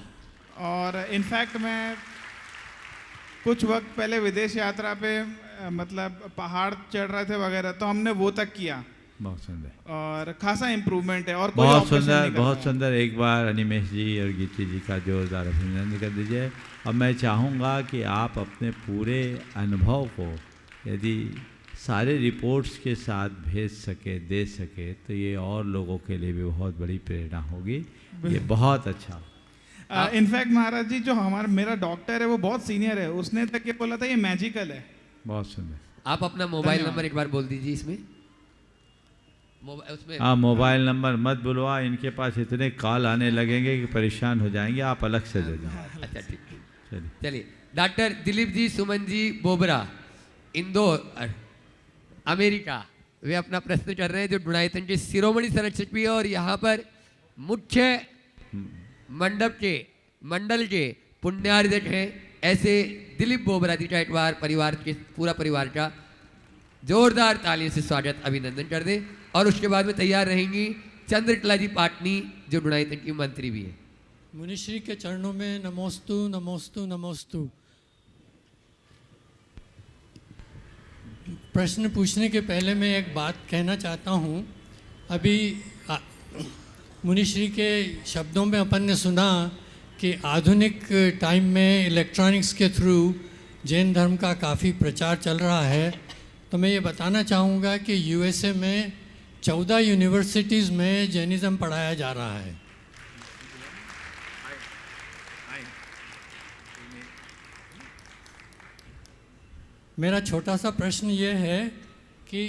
और इनफैक्ट मैं कुछ वक्त पहले विदेश यात्रा पे मतलब पहाड़ चढ़ रहे थे वगैरह, तो हमने वो तक किया।
बहुत सुंदर
और खासा इम्प्रूवमेंट है। और
बहुत सुंदर, बहुत सुंदर। एक बार अनिमेश जी और गीति जी का जोरदार अभिनंदन कर दीजिए। अब मैं चाहूँगा कि आप अपने पूरे अनुभव को यदि सारे रिपोर्ट्स के साथ भेज सके, दे सके, तो ये और लोगों के लिए भी बहुत बड़ी प्रेरणा होगी। ये बहुत अच्छा।
इनफैक्ट महाराज जी, जो मेरा डॉक्टर है वो बहुत सीनियर है, उसने तक ये बोला था ये मैजिकल है।
बहुत सुंदर।
आप अपना मोबाइल नंबर एक बार बोल दीजिए इसमें।
हाँ, मोबाइल नंबर मत बुलवा, इनके पास इतने कॉल आने लगेंगे कि परेशान हो जाएंगे। आप अलग से दे दें।
अच्छा ठीक है, चलिए। डॉक्टर दिलीप जी सुमन जी बोबरा, इंदौर, अमेरिका, वे अपना प्रश्न कर रहे हैं, जो गुणायतन के शिरोमणि संरक्षक भी है और यहाँ पर मुख्य मंडल के पुण्यार्जक हैं। ऐसे दिलीप बोबरा जी का एक बार परिवार के पूरा परिवार का जोरदार तालियों से स्वागत अभिनंदन कर दें। और उसके बाद में तैयार रहेंगी चंद्रकला जी पाटनी, जो गुणायतन की मंत्री भी है।
मुनिश्री के चरणों में नमोस्तु नमोस्तु नमोस्तु। प्रश्न पूछने के पहले मैं एक बात कहना चाहता हूँ। अभी मुनिश्री के शब्दों में अपन ने सुना कि आधुनिक टाइम में इलेक्ट्रॉनिक्स के थ्रू जैन धर्म का काफ़ी प्रचार चल रहा है। तो मैं ये बताना चाहूँगा कि यूएसए में 14 यूनिवर्सिटीज़ में जैनिज़्म पढ़ाया जा रहा है। मेरा छोटा सा प्रश्न ये है कि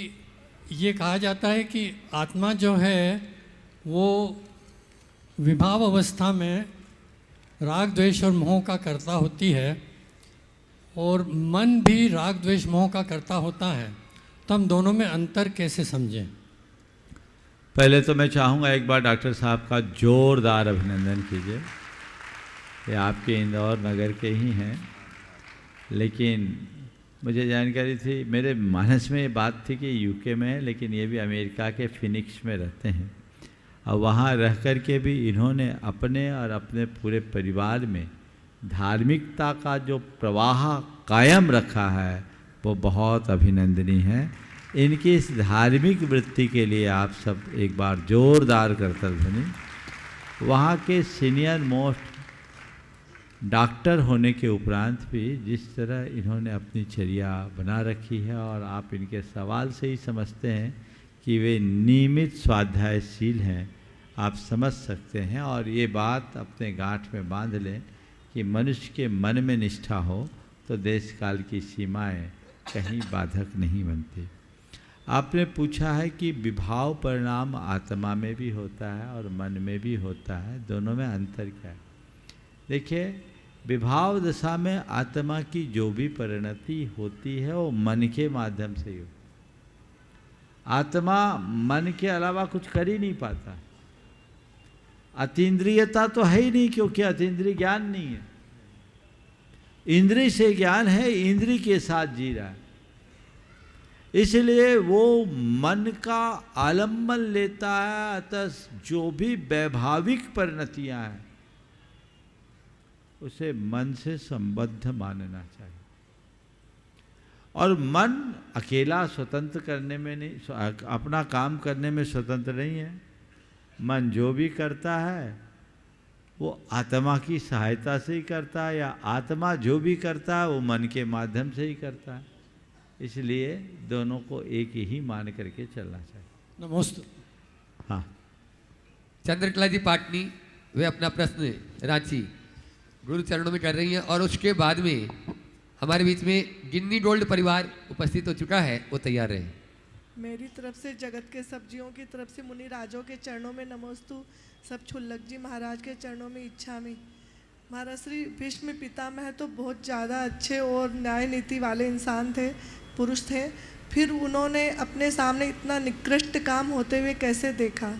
ये कहा जाता है कि आत्मा जो है वो विभाव अवस्था में राग द्वेष और मोह का कर्ता होती है, और मन भी राग द्वेष मोह का कर्ता होता है। तो हम दोनों में अंतर कैसे समझें?
पहले तो मैं चाहूँगा एक बार डॉक्टर साहब का जोरदार अभिनंदन कीजिए। ये आपके इंदौर नगर के ही हैं, लेकिन मुझे जानकारी थी, मेरे मानस में ये बात थी कि यूके में है, लेकिन ये भी अमेरिका के फिनिक्स में रहते हैं। और वहाँ रह कर के भी इन्होंने अपने और अपने पूरे परिवार में धार्मिकता का जो प्रवाह कायम रखा है वो बहुत अभिनंदनीय है। इनकी इस धार्मिक वृत्ति के लिए आप सब एक बार जोरदार करतल ध्वनि। वहाँ के सीनियर मोस्ट डॉक्टर होने के उपरांत भी जिस तरह इन्होंने अपनी चर्या बना रखी है, और आप इनके सवाल से ही समझते हैं कि वे नियमित स्वाध्यायशील हैं, आप समझ सकते हैं। और ये बात अपने गांठ में बांध लें कि मनुष्य के मन में निष्ठा हो तो देश काल की सीमाएं कहीं बाधक नहीं बनती। आपने पूछा है कि विभाव परिणाम आत्मा में भी होता है और मन में भी होता है, दोनों में अंतर क्या है? देखिए, विभाव दशा में आत्मा की जो भी परिणति होती है वो मन के माध्यम से ही होती है। आत्मा मन के अलावा कुछ कर ही नहीं पाता। अतीन्द्रियता तो है ही नहीं, क्योंकि अतीन्द्रिय ज्ञान नहीं है। इंद्रिय से ज्ञान है, इंद्रिय के साथ जी रहा है। इसलिए वो मन का आलम्बन लेता है। अतः जो भी वैभाविक परिणतियां हैं उसे मन से संबद्ध मानना चाहिए। और मन अकेला स्वतंत्र करने में नहीं, अपना काम करने में स्वतंत्र नहीं है। मन जो भी करता है वो आत्मा की सहायता से ही करता है, या आत्मा जो भी करता है वो मन के माध्यम से ही करता है। इसलिए दोनों को एक ही मान करके चलना चाहिए।
नमस्ते।
हाँ,
चंद्रकला जी पाटनी वे अपना प्रश्न रांची गुरु चरणों में कर रही हैं, और उसके बाद में हमारे बीच में गिन्नी गोल्ड परिवार उपस्थित हो चुका है, वो तैयार रहे।
मेरी तरफ से जगत के सब जीवों की तरफ से मुनि राजों के चरणों में नमोस्तु, सब छुल्लक जी महाराज के चरणों में इच्छामि। महाराज श्री भीष्म पितामह तो बहुत ज़्यादा अच्छे और न्याय नीति वाले इंसान थे, पुरुष थे, फिर उन्होंने अपने सामने इतना निकृष्ट काम होते हुए कैसे देखा?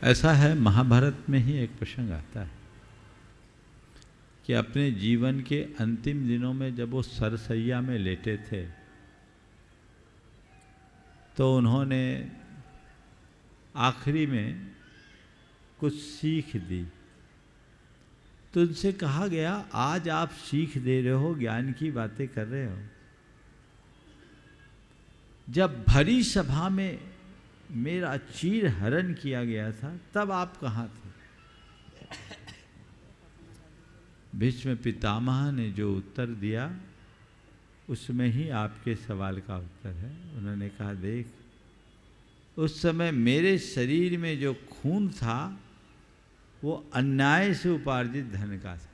ऐसा है, महाभारत में ही एक प्रसंग आता है कि अपने जीवन के अंतिम दिनों में जब वो सरसैया में लेटे थे तो उन्होंने आखिरी में कुछ सीख दी। तो उनसे कहा गया, आज आप सीख दे रहे हो, ज्ञान की बातें कर रहे हो, जब भरी सभा में मेरा चीर हरण किया गया था तब आप कहाँ थे? भीष्म पितामह ने जो उत्तर दिया उसमें ही आपके सवाल का उत्तर है। उन्होंने कहा, देख, उस समय मेरे शरीर में जो खून था वो अन्याय से उपार्जित धन का था।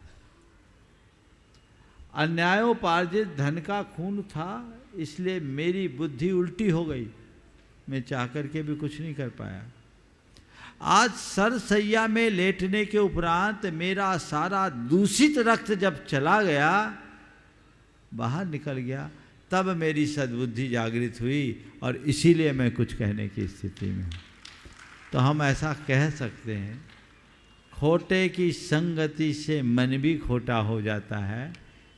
अन्यायोपार्जित धन का खून था, इसलिए मेरी बुद्धि उल्टी हो गई, मैं चाह करके भी कुछ नहीं कर पाया। आज सरसैया में लेटने के उपरांत मेरा सारा दूषित रक्त जब चला गया, बाहर निकल गया, तब मेरी सद्बुद्धि जागृत हुई और इसीलिए मैं कुछ कहने की स्थिति में हूँ। तो हम ऐसा कह सकते हैं, खोटे की संगति से मन भी खोटा हो जाता है,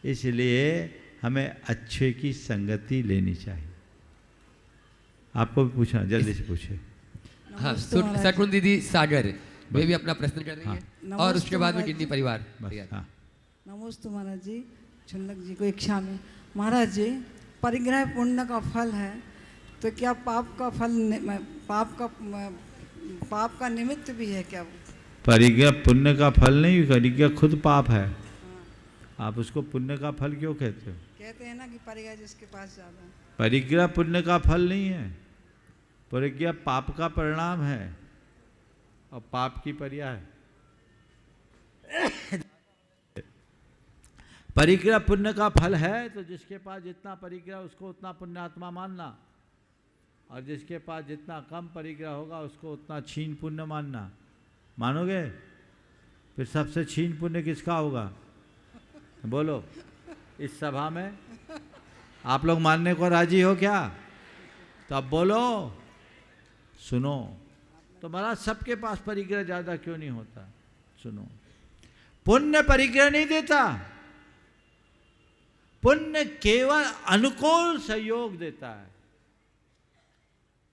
इसलिए हमें अच्छे की संगति लेनी चाहिए। आपको भी पूछना, जल्दी से पूछे।
हाँ, शकुन दीदी सागर वे भी अपना प्रश्न कर रही हैं, और उसके बाद में गिन्नी परिवार।
हाँ।
नमस्ते महाराज जी, छुल्लक जी को इच्छा में। महाराज जी, परिग्रह पुण्य का फल है, तो क्या पाप का फल, पाप का निमित्त भी है क्या?
परिग्रह पुण्य का फल नहीं, परिग्रह खुद पाप है। आप उसको पुण्य का फल क्यों कहते हो?
कहते हैं ना कि परिग्रह जिसके पास ज्यादा।
परिग्रह पुण्य का फल नहीं है, परिग्रह पाप का परिणाम है और पाप की पर्याय है। परिग्रह पुण्य का फल है, तो जिसके पास जितना परिग्रह उसको उतना पुण्यात्मा मानना, और जिसके पास जितना कम परिग्रह होगा उसको उतना छीन पुण्य मानना। मानोगे? फिर सबसे छीन पुण्य किसका होगा? बोलो, इस सभा में आप लोग मानने को राजी हो क्या? तो अब बोलो, सुनो। तो महाराज सबके पास परिग्रह ज्यादा क्यों नहीं होता? सुनो, पुण्य परिग्रह नहीं देता, पुण्य केवल अनुकूल संयोग देता है।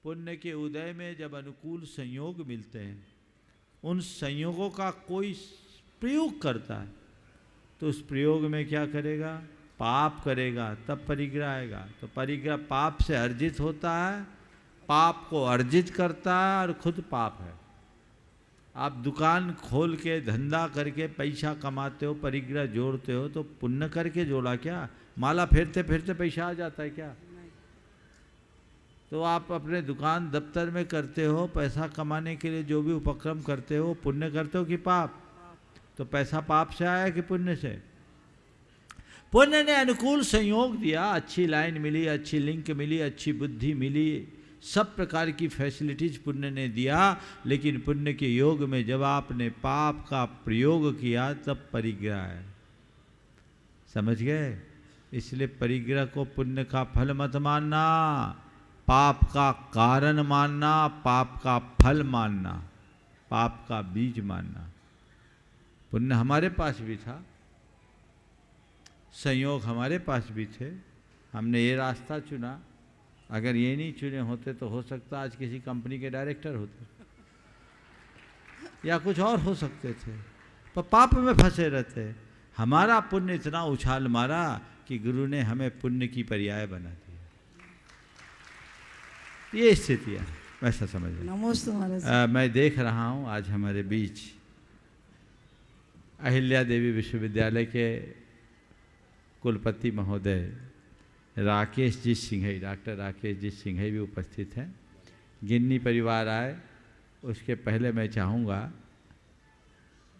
पुण्य के उदय में जब अनुकूल संयोग मिलते हैं, उन संयोगों का कोई प्रयोग करता है, तो उस प्रयोग में क्या करेगा? पाप करेगा, तब परिग्रह आएगा। तो परिग्रह पाप से अर्जित होता है, पाप को अर्जित करता है और खुद पाप है। आप दुकान खोल के धंधा करके पैसा कमाते हो, परिग्रह जोड़ते हो, तो पुण्य करके जोड़ा क्या? माला फेरते फेरते पैसा आ जाता है क्या? तो आप अपने दुकान दफ्तर में करते हो, पैसा कमाने के लिए जो भी उपक्रम करते हो, पुण्य करते हो कि पाप? तो पैसा पाप से आया कि पुण्य से? पुण्य ने अनुकूल संयोग दिया, अच्छी लाइन मिली, अच्छी लिंक मिली, अच्छी बुद्धि मिली, सब प्रकार की फैसिलिटीज पुण्य ने दिया। लेकिन पुण्य के योग में जब आपने पाप का प्रयोग किया तब परिग्रह है। समझ गए? इसलिए परिग्रह को पुण्य का फल मत मानना, पाप का कारण मानना, पाप का फल मानना, पाप का बीज मानना। पुण्य हमारे पास भी था, संयोग हमारे पास भी थे, हमने ये रास्ता चुना, अगर ये नहीं चुने होते तो हो सकता आज किसी कंपनी के डायरेक्टर होते या कुछ और हो सकते थे, पर पाप में फंसे रहते। हमारा पुण्य इतना उछाल मारा कि गुरु ने हमें पुण्य की पर्याय बना दिया। ये स्थितियाँ वैसा समझ
नमस्ते महाराज।
मैं देख रहा हूँ आज हमारे बीच अहिल्या देवी विश्वविद्यालय के कुलपति महोदय राकेश जी सिंघई, डॉक्टर राकेश जी सिंघई भी उपस्थित हैं। गिन्नी परिवार आए, उसके पहले मैं चाहूँगा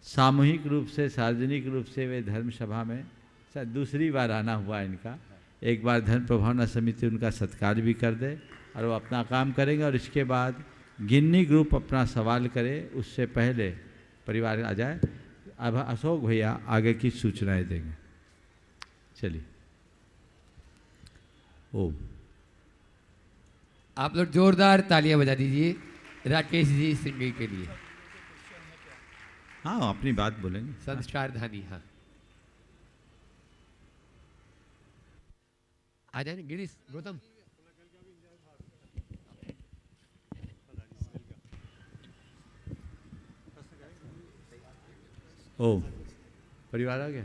सामूहिक रूप से, सार्वजनिक रूप से वे धर्म सभा में, शायद दूसरी बार आना हुआ इनका, एक बार धर्म प्रभावना समिति उनका सत्कार भी कर दे और वो अपना काम करेंगे, और इसके बाद गिन्नी ग्रुप अपना सवाल करे, उससे पहले परिवार आ जाए। अब अशोक भैया आगे की सूचनाएं देंगे। चलिए। ओम।
आप लोग जोरदार तालियां बजा दीजिए राकेश जी सिंघई के लिए।
हाँ, अपनी बात बोलेंगे।
संस्कार धानी। हाँ, आ जाए गिरीश, गौतम।
ओम। परिवार आ गया।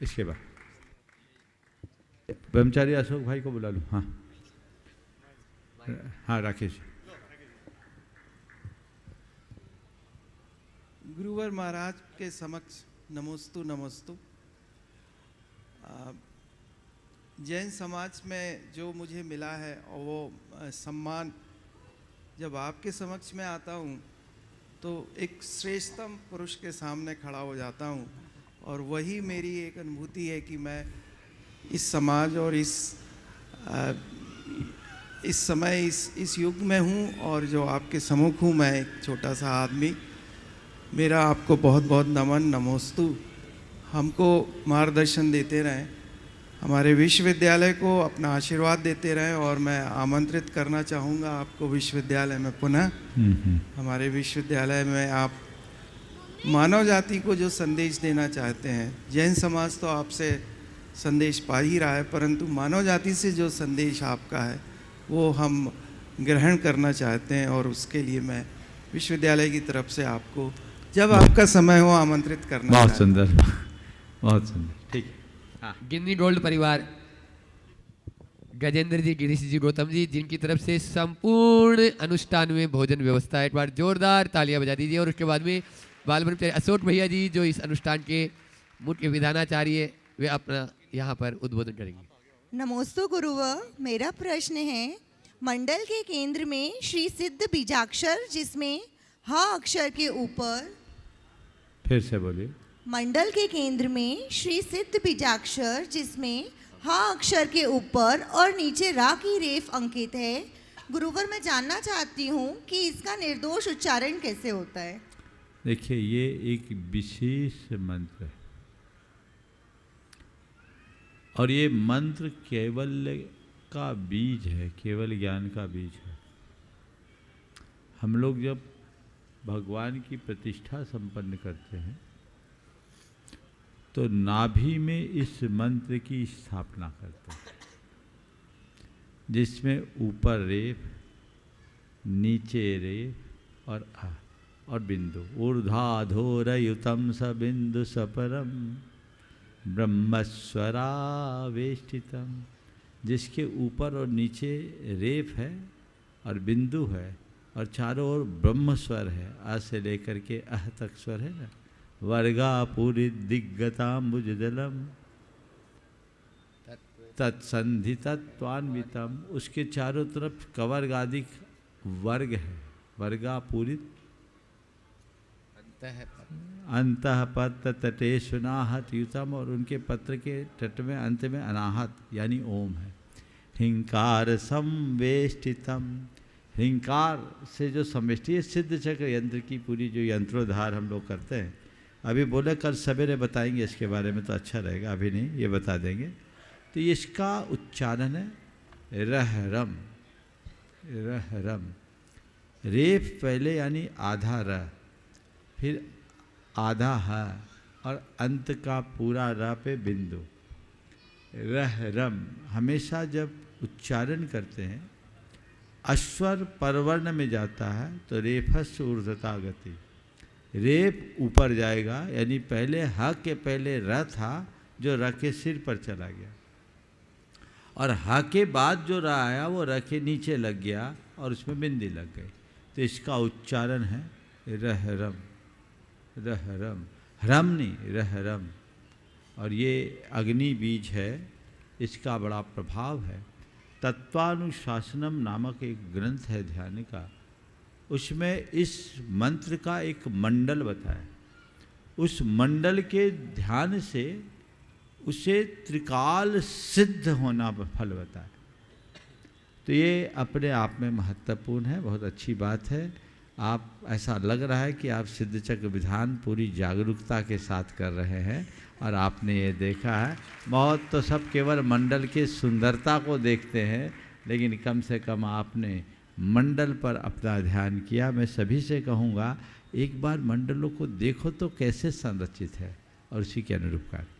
इसके बाद ब्रह्मचारी अशोक भाई को बुला लूँ। हाँ हाँ, राकेश।
गुरुवर महाराज के समक्ष नमोस्तु नमोस्तु। जैन समाज में जो मुझे मिला है और वो सम्मान, जब आपके समक्ष में आता हूँ तो एक श्रेष्ठतम पुरुष के सामने खड़ा हो जाता हूँ, और वही मेरी एक अनुभूति है कि मैं इस समाज और इस समय इस युग में हूँ, और जो आपके सम्मुख हूँ मैं एक छोटा सा आदमी। मेरा आपको बहुत बहुत नमन, नमोस्तु। हमको मार्गदर्शन देते रहें, हमारे विश्वविद्यालय को अपना आशीर्वाद देते रहें, और मैं आमंत्रित करना चाहूँगा आपको विश्वविद्यालय में पुनः। हमारे विश्वविद्यालय में आप मानव जाति को जो संदेश देना चाहते हैं, जैन समाज तो आपसे संदेश पा ही रहा है, परंतु मानव जाति से जो संदेश आपका है वो हम ग्रहण करना चाहते हैं, और उसके लिए मैं विश्वविद्यालय की तरफ से आपको जब आपका समय हो आमंत्रित करना।
बहुत सुंदर, बहुत सुंदर। ठीक है।
गिन्नी गोल्ड परिवार, गजेंद्र जी, गिरीश जी, गौतम जी, जिनकी तरफ से संपूर्ण अनुष्ठान में भोजन व्यवस्था है, एक बार जोरदार तालियां बजा दीजिए। और उसके बाद में बाल ब्रह्मचारी अशोक भैया जी, जो इस अनुष्ठान के मुख्य विधानाचार्य, वे अपना यहाँ पर उद्बोधन करेंगे।
नमोस्तु गुरुवर। मेरा प्रश्न है, मंडल के केंद्र में श्री सिद्ध बीजाक्षर, जिसमें हा अक्षर के ऊपर,
फिर से बोलिए।
मंडल के केंद्र में श्री सिद्ध बीजाक्षर, जिसमें हा अक्षर के ऊपर और नीचे रा की रेफ अंकित है। गुरुवर, मैं जानना चाहती हूँ कि इसका निर्दोष उच्चारण कैसे होता है।
देखिए, ये एक विशेष मंत्र है, और ये मंत्र केवल का बीज है, केवल ज्ञान का बीज है। हम लोग जब भगवान की प्रतिष्ठा संपन्न करते हैं तो नाभि में इस मंत्र की स्थापना करते हैं, जिसमें ऊपर रेफ, नीचे रेफ और बिंदु। ऊर्ध्वाधोरयुतम स बिंदु सपरम ब्रह्मस्वरावेष्टितम, जिसके ऊपर और नीचे रेफ है और बिंदु है, और चारों ओर ब्रह्म स्वर है। आ से लेकर के अह तक स्वर है ना। वर्गा पूरी दिग्गताम्बुजदलम तत्संधि तत्वान्वितम, उसके चारों तरफ कवर्गादिक वर्ग है। वर्गा पूरी अंतः पत्र तटे सुनाहत युतम, और उनके पत्र के तट में अंत में अनाहत यानी ओम है। हिंकार संवेष्टितम, हिंकार से जो समष्टि सिद्ध चक्र यंत्र की पूरी जो यंत्रोद्धार हम लोग करते हैं, अभी बोले कल सवेरे बताएंगे इसके बारे में, तो अच्छा रहेगा, अभी नहीं, ये बता देंगे। तो इसका उच्चारण है रहरम। रहरम, रेफ पहले यानी आधा र, फिर आधा ह, और अंत का पूरा र पे बिंदु। रह रम हमेशा जब उच्चारण करते हैं अश्वर परवर्ण में जाता है तो रेफस ऊर्ध्वता गति, रेप ऊपर जाएगा, यानी पहले ह के पहले र था जो र के सिर पर चला गया, और ह के बाद जो र आया वो र के नीचे लग गया और उसमें बिंदी लग गई। तो इसका उच्चारण है रहरम, रहरम, ह्रम नहीं रहरम। और ये अग्नि बीज है, इसका बड़ा प्रभाव है। तत्वानुशासनम नामक एक ग्रंथ है ध्यान का, उसमें इस मंत्र का एक मंडल बताया। उस मंडल के ध्यान से उसे त्रिकाल सिद्ध होना फल बताया। तो ये अपने आप में महत्वपूर्ण है, बहुत अच्छी बात है। आप ऐसा लग रहा है कि आप सिद्ध चक्र विधान पूरी जागरूकता के साथ कर रहे हैं, और आपने ये देखा है। बहुत तो सब केवल मंडल की सुंदरता को देखते हैं, लेकिन कम से कम आपने मंडल पर अपना ध्यान किया। मैं सभी से कहूँगा एक बार मंडलों को देखो तो कैसे संरचित है, और उसी के अनुरूप कार्य।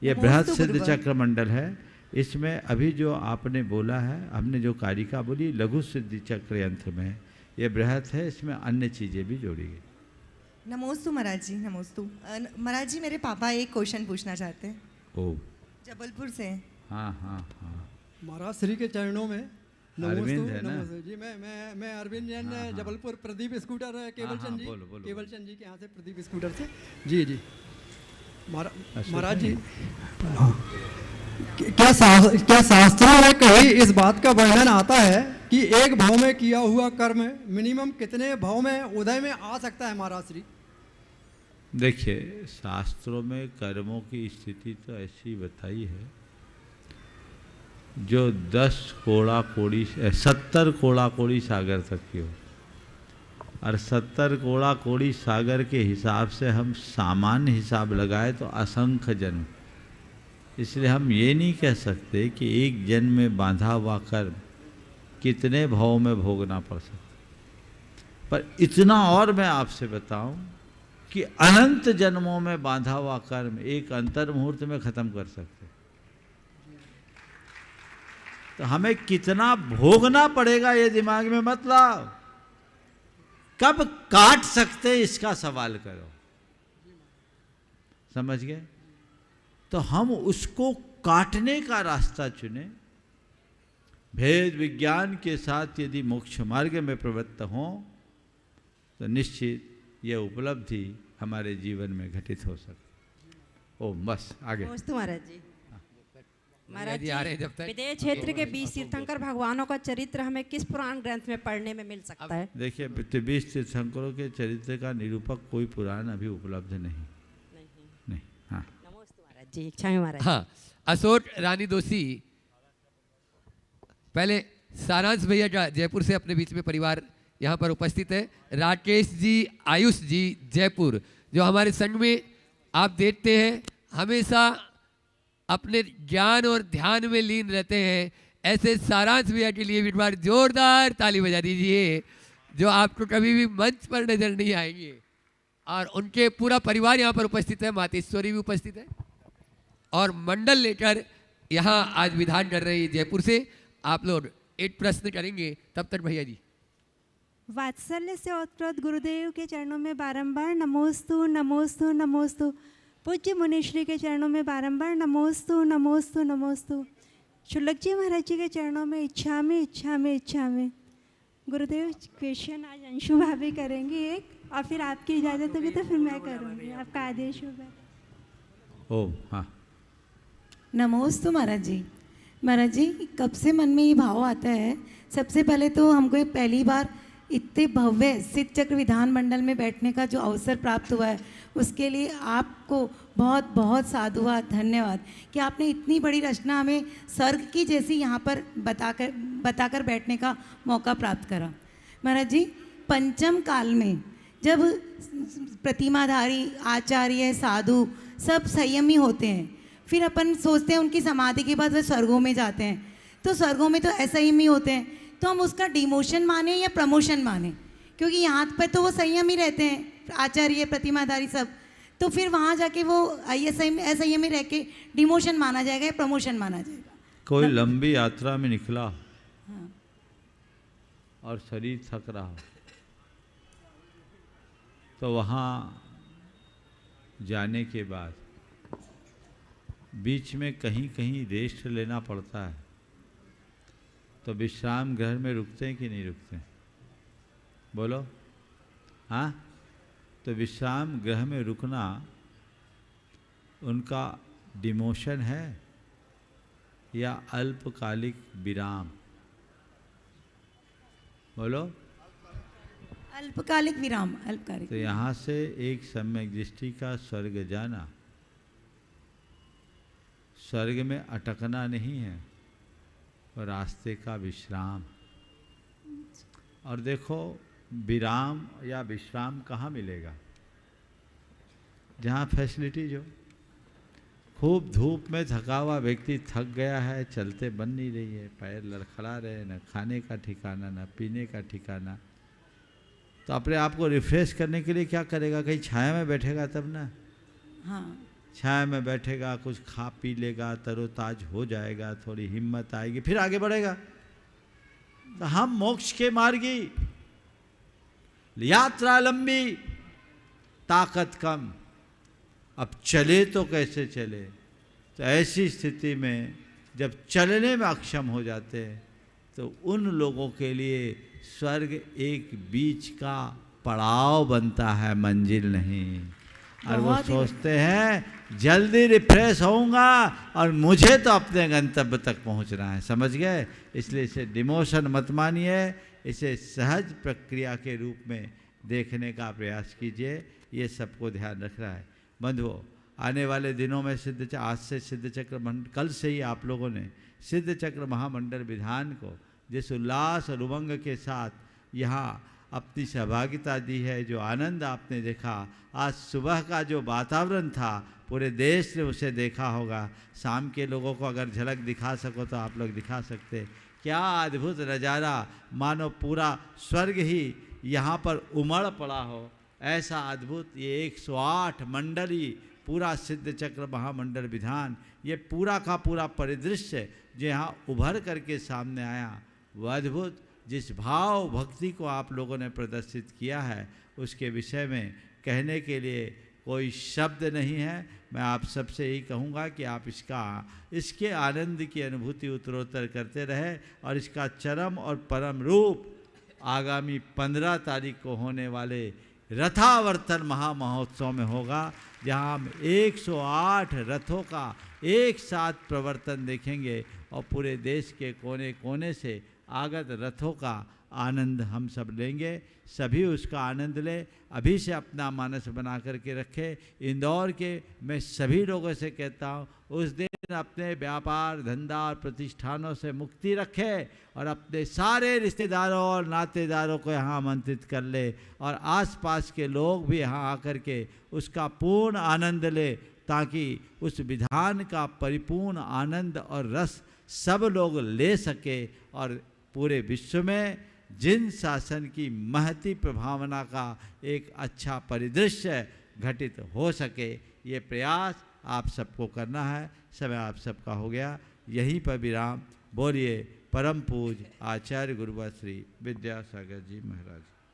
ये बृहद सिद्ध चक्र मंडल है। इसमें अभी जो आपने बोला है, हमने जो कारिका बोली लघु सिद्धि चक्र यंत्र में, ये बृहद है, इसमें अन्य चीज़ें भी जोड़ी गई।
नमोस्तु महाराज जी, नमोस्तु। महाराज जी मेरे पापा एक क्वेश्चन पूछना चाहते हैं।
ओ,
जबलपुर से।
हाँ हाँ हाँ।
महाराज श्री के चरणों में
अरविंद है ना?
नमस्ते जी। मैं अरविंद जैन, जबलपुर प्रदीप स्कूटर केवल चंद जी, केवल चंद जी के यहाँ से, प्रदीप स्कूटर से। जी जी महाराज जी, क्या शास्त्रों में कहीं इस बात का वर्णन आता है कि एक भाव में किया हुआ कर्म मिनिमम कितने भाव में उदय में आ सकता है महाराज श्री?
देखिए, शास्त्रों में कर्मों की स्थिति तो ऐसी बताई है, जो 10 कोड़ा कोड़ी 70 कोड़ा कोड़ी सागर तक की हो, और 70 कोड़ा कोड़ी सागर के हिसाब से हम सामान्य हिसाब लगाए तो असंख्य जन्म। इसलिए हम ये नहीं कह सकते कि एक जन्म में बांधा हुआ कर्म कितने भाव में भोगना पड़ सकता। पर इतना और मैं आपसे बताऊं कि अनंत जन्मों में बांधा हुआ कर्म एक अंतर मुहूर्त में खत्म कर सकते। तो हमें कितना भोगना पड़ेगा ये दिमाग में मत लाओ, कब काट सकते इसका सवाल करो। समझ गए? तो हम उसको काटने का रास्ता चुने। भेद विज्ञान के साथ यदि मोक्ष मार्ग में प्रवृत्त हों तो निश्चित ये उपलब्धि हमारे जीवन में घटित हो सकती। ओ बस आगे।
महाराज जी, महाराज जी,
आ रहे हैं जब तक।
विदेह क्षेत्र के 20 तीर्थंकर भगवानों का चरित्र हमें किस पुराण ग्रंथ में पढ़ने में मिल सकता है?
देखिए, 20 तीर्थंकरों के चरित्र का निरूपक कोई पुराण अभी उपलब्ध नहीं। हाँ
जी, इच्छा है महाराज।
हाँ, अशोक रानी दोषी, पहले सारांश भैया का जयपुर से अपने बीच में परिवार यहाँ पर उपस्थित है। राकेश जी, आयुष जी जयपुर, जो हमारे संघ में आप देखते हैं हमेशा अपने ज्ञान और ध्यान में लीन रहते हैं। ऐसे सारांश भैया के लिए एक बार जोरदार ताली बजा दीजिए, जो आपको कभी भी मंच पर नजर नहीं आएंगे। और उनके पूरा परिवार यहाँ पर उपस्थित है, मातेश्वरी भी उपस्थित है, और मंडल लेकर यहाँ आज विधान कर रहे हैं जयपुर से। आप लोग एक प्रश्न करेंगे, तब तक भैया जी।
वात्सल्य से ओतप्रोत गुरुदेव के चरणों में बारंबार नमोस्तु नमोस्तु नमोस्तु। पूज्य मुनिश्री के चरणों में बारंबार नमोस्तु नमोस्तु नमोस्तु। शुल्लक जी महाराज जी के चरणों में इच्छा में इच्छा में इच्छा में। गुरुदेव क्वेश्चन आज अंशु भाभी करेंगी एक, और फिर आपकी इजाज़त होगी तो फिर मैं करूँगी, आपका आदेश होगा।
ओ हाँ।
नमोस्तु महाराज जी। महाराज जी, कब से मन में ये भाव आता है? सबसे पहले तो हमको पहली बार इतने भव्य सिद्ध चक्र विधान मंडल में बैठने का जो अवसर प्राप्त हुआ है, उसके लिए आपको बहुत बहुत साधुवाद, धन्यवाद कि आपने इतनी बड़ी रचना हमें स्वर्ग की जैसी यहाँ पर बताकर बैठने का मौका प्राप्त करा। महाराज जी, पंचम काल में जब प्रतिमाधारी आचार्य साधु सब संयमी होते हैं, फिर अपन सोचते हैं उनकी समाधि के बाद वे स्वर्गों में जाते हैं, तो स्वर्गों में तो असंयमी होते हैं, तो हम उसका डिमोशन माने या प्रमोशन माने? क्योंकि यहाँ पर तो वो संयमी रहते हैं, आचार्य प्रतिमाधारी सब। तो फिर वहाँ जाके वो ISI में SIM में रह के डिमोशन माना जाएगा या प्रमोशन माना जाएगा?
कोई लंबी यात्रा में निकला और शरीर थक रहा हो तो वहाँ जाने के बाद बीच में कहीं कहीं रेस्ट लेना पड़ता है, तो विश्राम गृह में रुकते हैं कि नहीं रुकते? बोलो हाँ। तो विश्राम गृह में रुकना उनका डिमोशन है या अल्पकालिक विराम? बोलो।
अल्पकालिक विराम, अल्पकालिक।
तो यहाँ से एक सम्यक दृष्टि का स्वर्ग जाना, स्वर्ग में अटकना नहीं है, और रास्ते का विश्राम। और देखो विराम या विश्राम कहाँ मिलेगा? जहाँ फैसिलिटीज हो। खूब धूप में थका हुआ व्यक्ति थक गया है, चलते बन नहीं रही है, पैर लड़खड़ा रहे, न खाने का ठिकाना न पीने का ठिकाना, तो अपने आप को रिफ्रेश करने के लिए क्या करेगा? कहीं छाया में बैठेगा तब ना।
हाँ,
छाया में बैठेगा, कुछ खा पी लेगा, तरोताज हो जाएगा, थोड़ी हिम्मत आएगी, फिर आगे बढ़ेगा। तो हम मोक्ष के मार्गी, यात्रा लंबी, ताकत कम, अब चले तो कैसे चले? तो ऐसी स्थिति में जब चलने में अक्षम हो जाते हैं तो उन लोगों के लिए स्वर्ग एक बीच का पड़ाव बनता है, मंजिल नहीं। और वो सोचते हैं जल्दी रिफ्रेश होऊंगा और मुझे तो अपने गंतव्य तक पहुंचना है। समझ गए? इसलिए इसे डिमोशन मत मानिए, इसे सहज प्रक्रिया के रूप में देखने का प्रयास कीजिए। ये सबको ध्यान रख रहा है। बंधुओं, आने वाले दिनों में आज से सिद्ध चक्र मंडल, कल से ही आप लोगों ने सिद्ध चक्र महामंडल विधान को जिस उल्लास और उमंग के साथ यहाँ अपनी सहभागिता दी है, जो आनंद आपने देखा, आज सुबह का जो वातावरण था पूरे देश ने उसे देखा होगा। शाम के लोगों को अगर झलक दिखा सको तो आप लोग दिखा सकते। क्या अद्भुत नज़ारा, मानो पूरा स्वर्ग ही यहाँ पर उमड़ पड़ा हो, ऐसा अद्भुत ये 108 मंडली पूरा सिद्ध चक्र महामंडल विधान, ये पूरा का पूरा परिदृश्य जो यहाँ उभर करके सामने आया, वह अद्भुत जिस भाव भक्ति को आप लोगों ने प्रदर्शित किया है उसके विषय में कहने के लिए कोई शब्द नहीं है। मैं आप सबसे यही कहूँगा कि आप इसके आनंद की अनुभूति उत्तरोत्तर करते रहे, और इसका चरम और परम रूप आगामी 15 तारीख को होने वाले रथावर्तन महामहोत्सव में होगा, जहाँ हम 108 रथों का एक साथ प्रवर्तन देखेंगे और पूरे देश के कोने कोने से आगत रथों का आनंद हम सब लेंगे। सभी उसका आनंद ले, अभी से अपना मानस बना करके रखे। इंदौर के मैं सभी लोगों से कहता हूँ उस दिन अपने व्यापार धंधा और प्रतिष्ठानों से मुक्ति रखे और अपने सारे रिश्तेदारों और नातेदारों को यहाँ आमंत्रित कर ले, और आसपास के लोग भी यहाँ आकर के उसका पूर्ण आनंद ले, ताकि उस विधान का परिपूर्ण आनंद और रस सब लोग ले सके और पूरे विश्व में जिन शासन की महती प्रभावना का एक अच्छा परिदृश्य घटित हो सके, ये प्रयास आप सबको करना है। समय आप सबका हो गया, यहीं पर विराम। बोलिए परम पूज्य आचार्य गुरुवर श्री विद्यासागर जी महाराज।